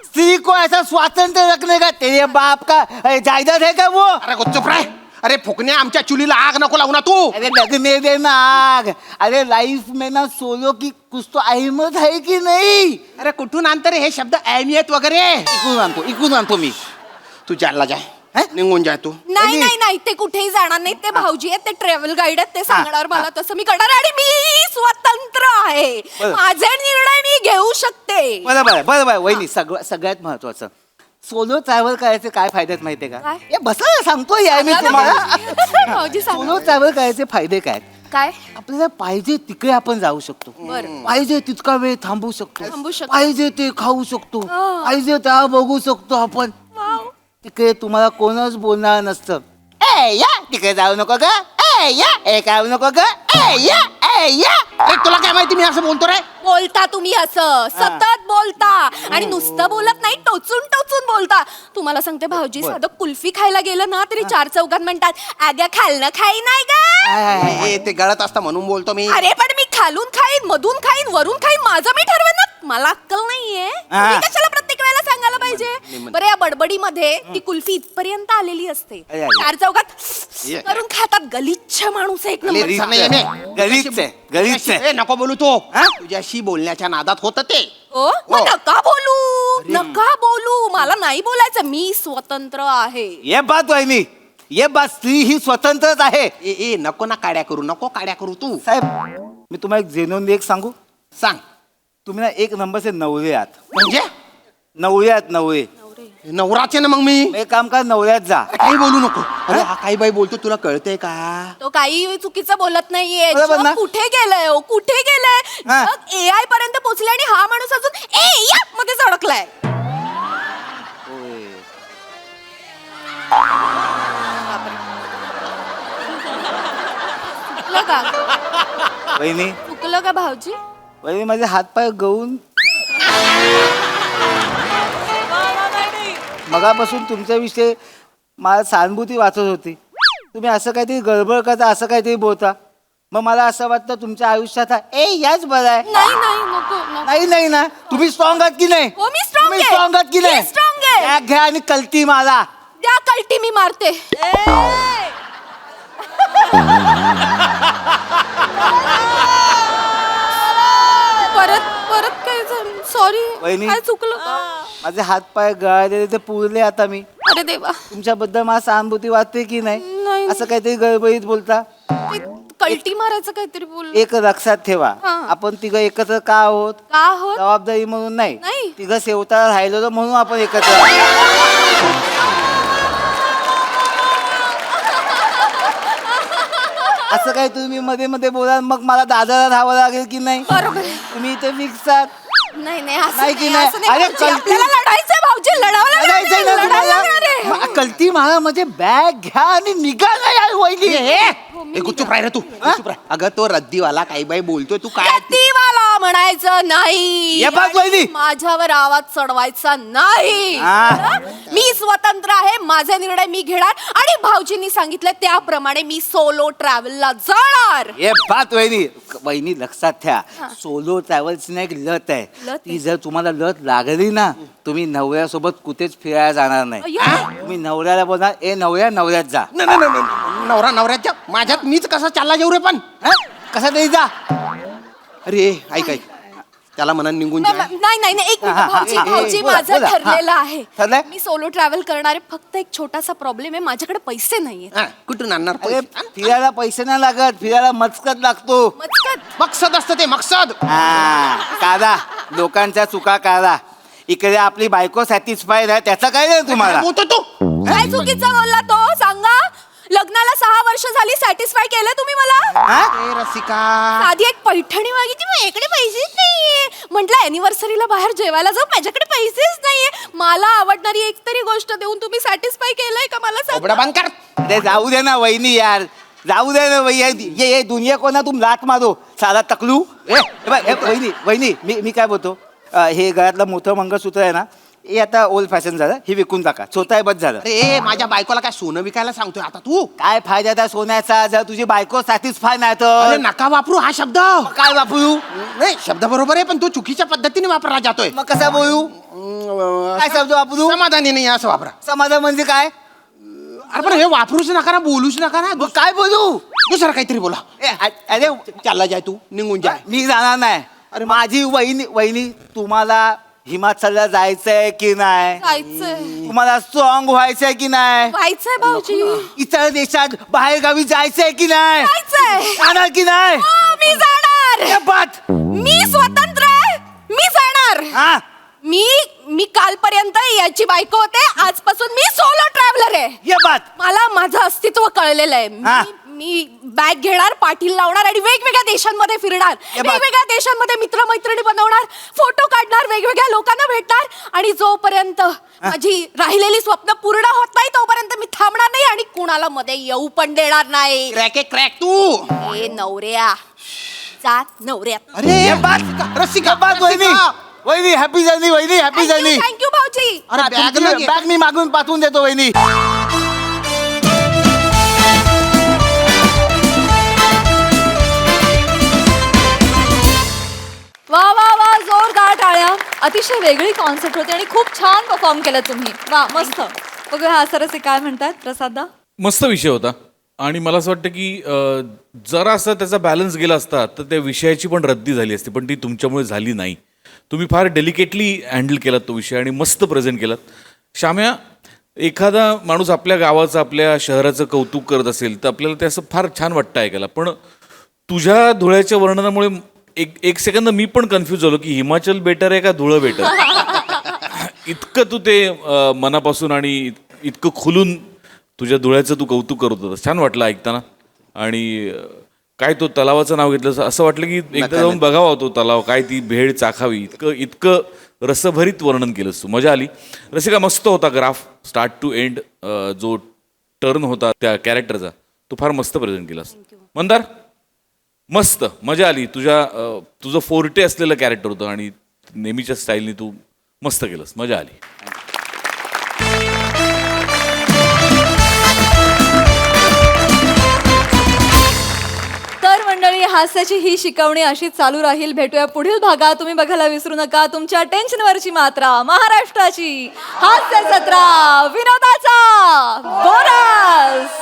स्त्री को ऐसा स्वातंत्र्य रखने का. तेरे बाप का जायदाद है क्या वो? अरे चुप राय. अरे फुकण्या आमच्या चुलीला आग नको लावू ना तू. अरे लगने देना आग. अरे लाइफ में ना सोलो की कुछ तो अहमियत है की नहीं? अरे कुठून आणतं रे हे शब्द अहमियत वगैरे? इकडून आणतो मी. तू जायला जाय. निघून जाय तू. नाही ते कुठेही जाणार नाही. ते भाऊजी आहेत, ते ट्रॅव्हल गाईड आहेत, ते सांगणार मला तसं मी करणार. आणि मी स्वतंत्र आहे, माझे निर्णय मी घेऊ शकते. बरोबर वहिनी. सगळ्यात महत्वाचं सोलो ट्रॅव्हल करायचे काय फायदे आहेत माहितीये का? काय? हे बसा सांगतो यार मी तुम्हाला. भाऊजी सांगा. सोलो ट्रॅव्हल करायचे फायदे काय? काय? आपल्याला पाहिजे तिकडे आपण जाऊ शकतो, पाहिजे तितका वेळ थांबू शकतो, पाहिजे ते खाऊ शकतो, पाहिजे त्या बघू शकतो आपण. तिकडे तुम्हाला कोणच बोलणार नसतं. ए या तिकडे जाऊ नको का, ए या ए जाऊ नको का, ए या ए या. तुला काय माहिती मी असं बोलतो रे? बोलता तुम्ही असं सतत बोलता आणि नुसतं बोलत नाही, टोचून टोचून बोलता. तुम्हाला सांगते भाऊजी, साधं कुल्फी खायला गेलं ना तरी 4 चौघात म्हणतात अगं खाल्लं खाई नाही ग. ते गळत असतं म्हणून बोलतो मी. अरे पण मी खालून खाईन, मधून खाईन, वरून खाईन, माझं मी ठरवेन ना. मला अक्कल नाहीये, तुम्ही कशाला प्रत्येक वेळेला सांगायला पाहिजे. बरं या बडबडीमध्ये ती कुल्फी इथपर्यंत आलेली असते, 4 चौघात करून खातात. गलिच्छ माणूस आहे एक नंबर. गरीब ए, नको बोलू तो. तुझ्याशी बोलण्याच्या नादात होत ते. ओ मग नका बोलू, नका बोलू. मला नाही बोलायचं, मी स्वतंत्र आहे. ये बात वहिनी, ये बात स्त्री ही स्वतंत्रच आहे. ए नको ना काड्या करू, नको काड्या करू तू. साहेब मी तुम्हाला एक जेनून एक सांगू. सांग. तुम्ही ना 1 नंबरचे नवरे आहात. म्हणजे नवरे आहात नवरे. नवराचे ना मग मी. एक काम कर, नवऱ्यात जा. काही बोलू नको. अरे हा काही बाई बोलतो, तुला कळतंय का? तो काही चुकीचं बोलत नाहीये. बरोबर ना? जग कुठे गेलंय हो, कुठे गेलंय? हा. जग AI पर्यंत पोहोचले आणि हा माणूस अजून या मध्येच अडकलाय. चुकलं का? वहिनी चुकलं का भाऊजी? वहिनी माझे हातपाय गळून मगापासून तुमच्याविषयी मला सहानुभूती वाचत होती. तुम्ही असं काहीतरी गडबड करता, असं काहीतरी बोलता. मग मला असं वाटतं तुमच्या आयुष्यात याच बरं आहे. नाही नाही नको नको. नाही ना, तुम्ही स्ट्रॉंग आहात की नाही? हो मी स्ट्रॉंग तुम्ही आहे. स्ट्रॉंग आहात की नाही? मी स्ट्रॉंग आहे. बॅग घ्या आणि कल्टी मारा. त्या कल्टी मी मारते. परत परत काय सॉरी, वहिनी. काय चुकलं का? माझे हातपाय गळाले ते पुरले आता मी. अरे देवा, तुमच्याबद्दल मला सहानुभूती वाटते की नाही? नाही. असं काहीतरी गडबडीत बोलता. ते कल्टी मारायचं काहीतरी बोल. एक लक्षात ठेवा, हा. आपण तिघं एकत्र का आहोत? का आहोत? जबाबदारी म्हणून नाही. नाही, तिघं सेवता राहिलो म्हणून आपण एकत्र आहोत. असं काही तुम्ही मध्ये मध्ये बोला, मग मला दादाला राहावं लागेल की नाही? बरोबर आहे. तुम्ही इथे फिक्स आहात. नाही नाही असं नाही की नाही, नाही? असं नाही अरे भाऊजी. कल्टी- आपल्याला लढायचंय भाऊजी, लढावं लागणार लढायचंय आहे, ना लढायला तुम्हाला? लागणार आहे. मग कल्टी मारा म्हणजे बॅग घ्या आणि निघा ना यार वहिनी. चुप राह रे तू, चुप राह. अगं तो रद्दीवाला काही बाई बोलतोय, तू काय? रद्दीवाला म्हणायचं नाही. ये बघ वहिनी. माझ्यावर आवाज चढवायचा नाही. हा. मी स्वतंत्र आहे, माझे निर्णय मी घेणार आणि भाऊजींनी सांगितलं त्याप्रमाणे मी सोलो ट्रॅव्हलला जाणार. हे बात वहिनी, वहिनी लक्षात ठेवा, सोलो ट्रॅव्हल्सची ना एक लत आहे. लत ती जर तुम्हाला लत लागली ना, तुम्ही नवऱ्यासोबत कुठेच फिरायला जाणार नाही. अय्यो. तुम्ही नवऱ्याला बोलणार नवऱ्यात जा. नवरा नवऱ्याच्या माझ्यात मीच कसा चालला जाऊ रे पण? कसा तरी जा. अरे ऐक ऐक, त्याला म्हणा निघून जा. नाही नाही नाही, एक मिनिट हा, हा, भाऊजी, हा, भाऊजी बोला, माझं बोला, ठरलेलं हा. आहे. ठरलंय? मी सोलो ट्रॅव्हल करणार आहे. फक्त एक छोटासा प्रॉब्लेम आहे, माझ्याकडे पैसे नाहीये. हा, कुठून आणणार अरे पैसे? फिरायला पैसे नाही लागत, फिरायला मचकत लागतो. मकसद असतं ते, मकसद. काढा लोकांच्या चुका काढा. इकडे आपली बायको सॅटिस्फाईड आहे, त्याचं काय नाही तुम्हाला. बोलतो तू. काय चुकीचा बोलला तो? सांगा. लग्नाला 6 वर्ष झाली, सॅटिस्फाय केलं तुम्ही मला? ए रसिका, आधी एक पैठणी मागितली, माझ्याकडे पैसेच नाहीये. म्हटलं अॅनिव्हर्सरीला बाहेर जेवायला जाऊ, माझ्याकडे पैसेच नाहीये. मला आवडणारी एक तरी गोष्ट देऊन तुम्ही सॅटिस्फाय केलंय का मला सांगा? ओबडा बंद कर. अरे जाऊ दे ना वहिनी यार, जाऊ दे ना भैया. ये दुनिया को ना तुम लात मारो साला तकलू. वहिनी वहिनी, मी काय बोलतो, हे गळ्यातलं मोठं मंगळसूत्र आहे ना, हे आता ओल्ड फॅशन झालं, हे विकून टाका. स्वतः बस झालं. अरे माझ्या बायकोला काय सोनं विकायला सांगतोय आता तू? काय फायदा त्या सोन्याचा जर तुझी बायको सॅटिस्फाय नाही अरे तर? नका वापरू हा शब्द. काय वापरू? नाही शब्द बरोबर आहे, पण तू चुकीच्या पद्धतीने वापरला जातोय. मग कसा बोलू? काय शब्द वापरू? समाधानी नाही असं वापरा. समाधान म्हणजे काय? अरे पण हे वापरूच नका ना, बोलूच नका ना. मग काय बोलू? दुसरं काहीतरी बोला. अरे चालला जाय तू, निघून जाय. मी जाणार नाही. अरे माझी वहिनी तुम्हाला हिमाचलला जायचंय की नाही? जायचंय. तुम्हाला स्ट्रॉंग व्हायचंय की नाही? व्हायचंय भाऊजी. इतर देशात बाहेर गावी जायचंय की नाही? जायचंय. जाणार की नाही? हो, मी जाणार. ये बात. मी स्वतंत्र आहे, मी जाणार. हा मी कालपर्यंत याची बायको होते, आजपासून मी सोलो ट्रॅव्हलर आहे. ये बात. मला माझं अस्तित्व कळलेलं आहे. हा. मी बॅग घेणार, पाठील लावणार आणि वेगवेगळ्या देशांमध्ये फिरणार, ये बात. वेगवेगळ्या देशांमध्ये मित्रमैत्रिणी बनवणार, फोटो काढणार, वेगवेगळ्या लोकांना भेटणार आणि जोपर्यंत माझी राहिलेली स्वप्न पूर्ण होत नाही तोपर्यंत मी थांबणार नाही आणि कुणाला मध्ये येऊ पण देणार नाही. क्रॅक क्रॅक तू. ए नवऱ्या, जात नवऱ्यात. अरे ये बात. रसिका बात वहिनी. वहिनी हॅपी जर्नी वहिनी हॅपी जर्नी. थँक्यू भाऊजी. अरे बॅग मी मागून पाठवून देतो वहिनी. वा वा वा, जोरदार टाळ्या. अतिशय वेगळी कॉन्सेप्ट होती आणि खूप छान परफॉर्म केलं तुम्ही. वा मस्त. बघूया हा सरसे काय म्हणतात प्रसादा. मस्त विषय होता आणि मला असं वाटतं की जरा असं त्याचा बॅलन्स गेला असता तर त्या विषयाची पण रद्दी झाली असती, पण ती तुमच्यामुळे झाली नाही. तुम्ही फार डेलिकेटली हँडल केलात तो विषय आणि मस्त प्रेझेंट केलात. श्याम्या, एखादा माणूस आपल्या गावाचं आपल्या शहराचं कौतुक करत असेल तर आपल्याला ते असं फार छान वाटतं ऐकायला, पण तुझ्या धुळ्याच्या वर्णनामुळे एक सेकंद मी पण कन्फ्यूज झालो की हिमाचल बेटर आहे का धुळं बेटर. इतकं तू ते मनापासून आणि इतकं खुलून तुझ्या धुळ्याचं तू कौतुक करत होतास. छान वाटलं ऐकताना. आणि काय तो तलावाचं नाव घेतलं असं वाटलं की एकदा जाऊन बघावा तो तलाव, काय ती भेळ चाखावी. इतकं रसभरीत वर्णन केलंस तू, मजा आली. रसिका मस्त होता ग्राफ, स्टार्ट टू एंड जो टर्न होता त्या कॅरेक्टरचा तो फार मस्त प्रेझेंट केलास. मंदार, मस्त मजा आली. तुझं फोर्टे असलेलं कॅरेक्टर होतं आणि नेहमीच्या स्टाईलने तू मस्त केलंस, मजा आली. तर मंडळी, हास्याची ही शिकवणी अशीच चालू राहील. भेटूया पुढील भागात. तुम्ही बघायला विसरू नका तुमच्या टेन्शनवरची मात्रा, महाराष्ट्राची हास्य जत्रा, विनोदाचा बोनस.